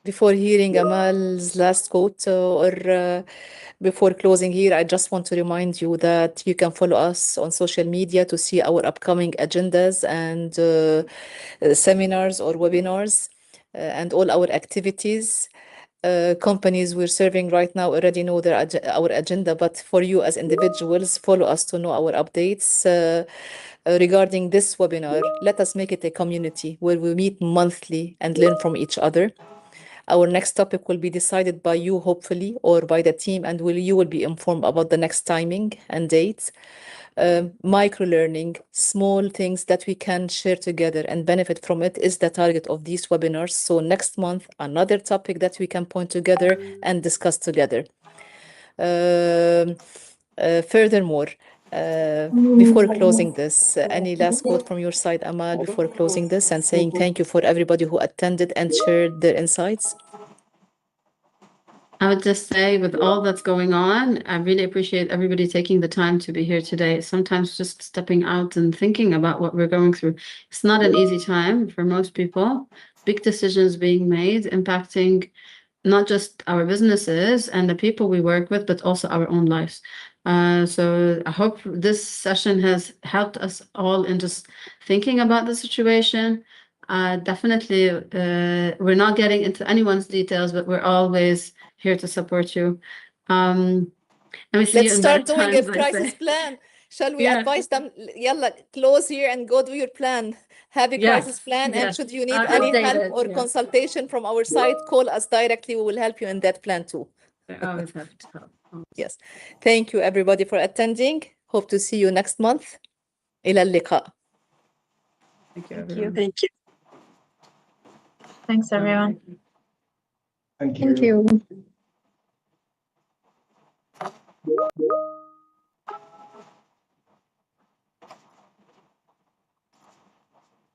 Before hearing Amal's last quote or before closing here, I just want to remind you that you can follow us on social media to see our upcoming agendas and seminars or webinars and all our activities. Companies we're serving right now already know our agenda, but for you as individuals, follow us to know our updates. Regarding this webinar, let us make it a community where we meet monthly and learn from each other. Our next topic will be decided by you, hopefully, or by the team, and you will be informed about the next timing and dates. Micro-learning, small things that we can share together and benefit from it is the target of these webinars. So next month, another topic that we can point together and discuss together. Furthermore, before closing this, any last quote from your side, Amal, before closing this and saying thank you for everybody who attended and shared their insights? I would just say, with all that's going on, I really appreciate everybody taking the time to be here today. Sometimes just stepping out and thinking about what we're going through. It's not an easy time for most people. Big decisions being made, impacting not just our businesses and the people we work with, but also our own lives. So I hope this session has helped us all in just thinking about the situation. Definitely, we're not getting into anyone's details, but we're always here to support you. And we see Let's you in start better doing a times, I crisis say. plan. Shall we Yeah. advise them? Yalla, close here and go do your plan. Have a Yes, crisis plan. And yes. should you need I'll any update help it, or yeah. consultation from our side, call us directly. We will help you in that plan too. I always have to help. Yes. Thank you, everybody, for attending. Hope to see you next month. إلى اللقاء. Thank you, Thank everyone. you. Thank you. Thanks, everyone. Thank you. Thank you.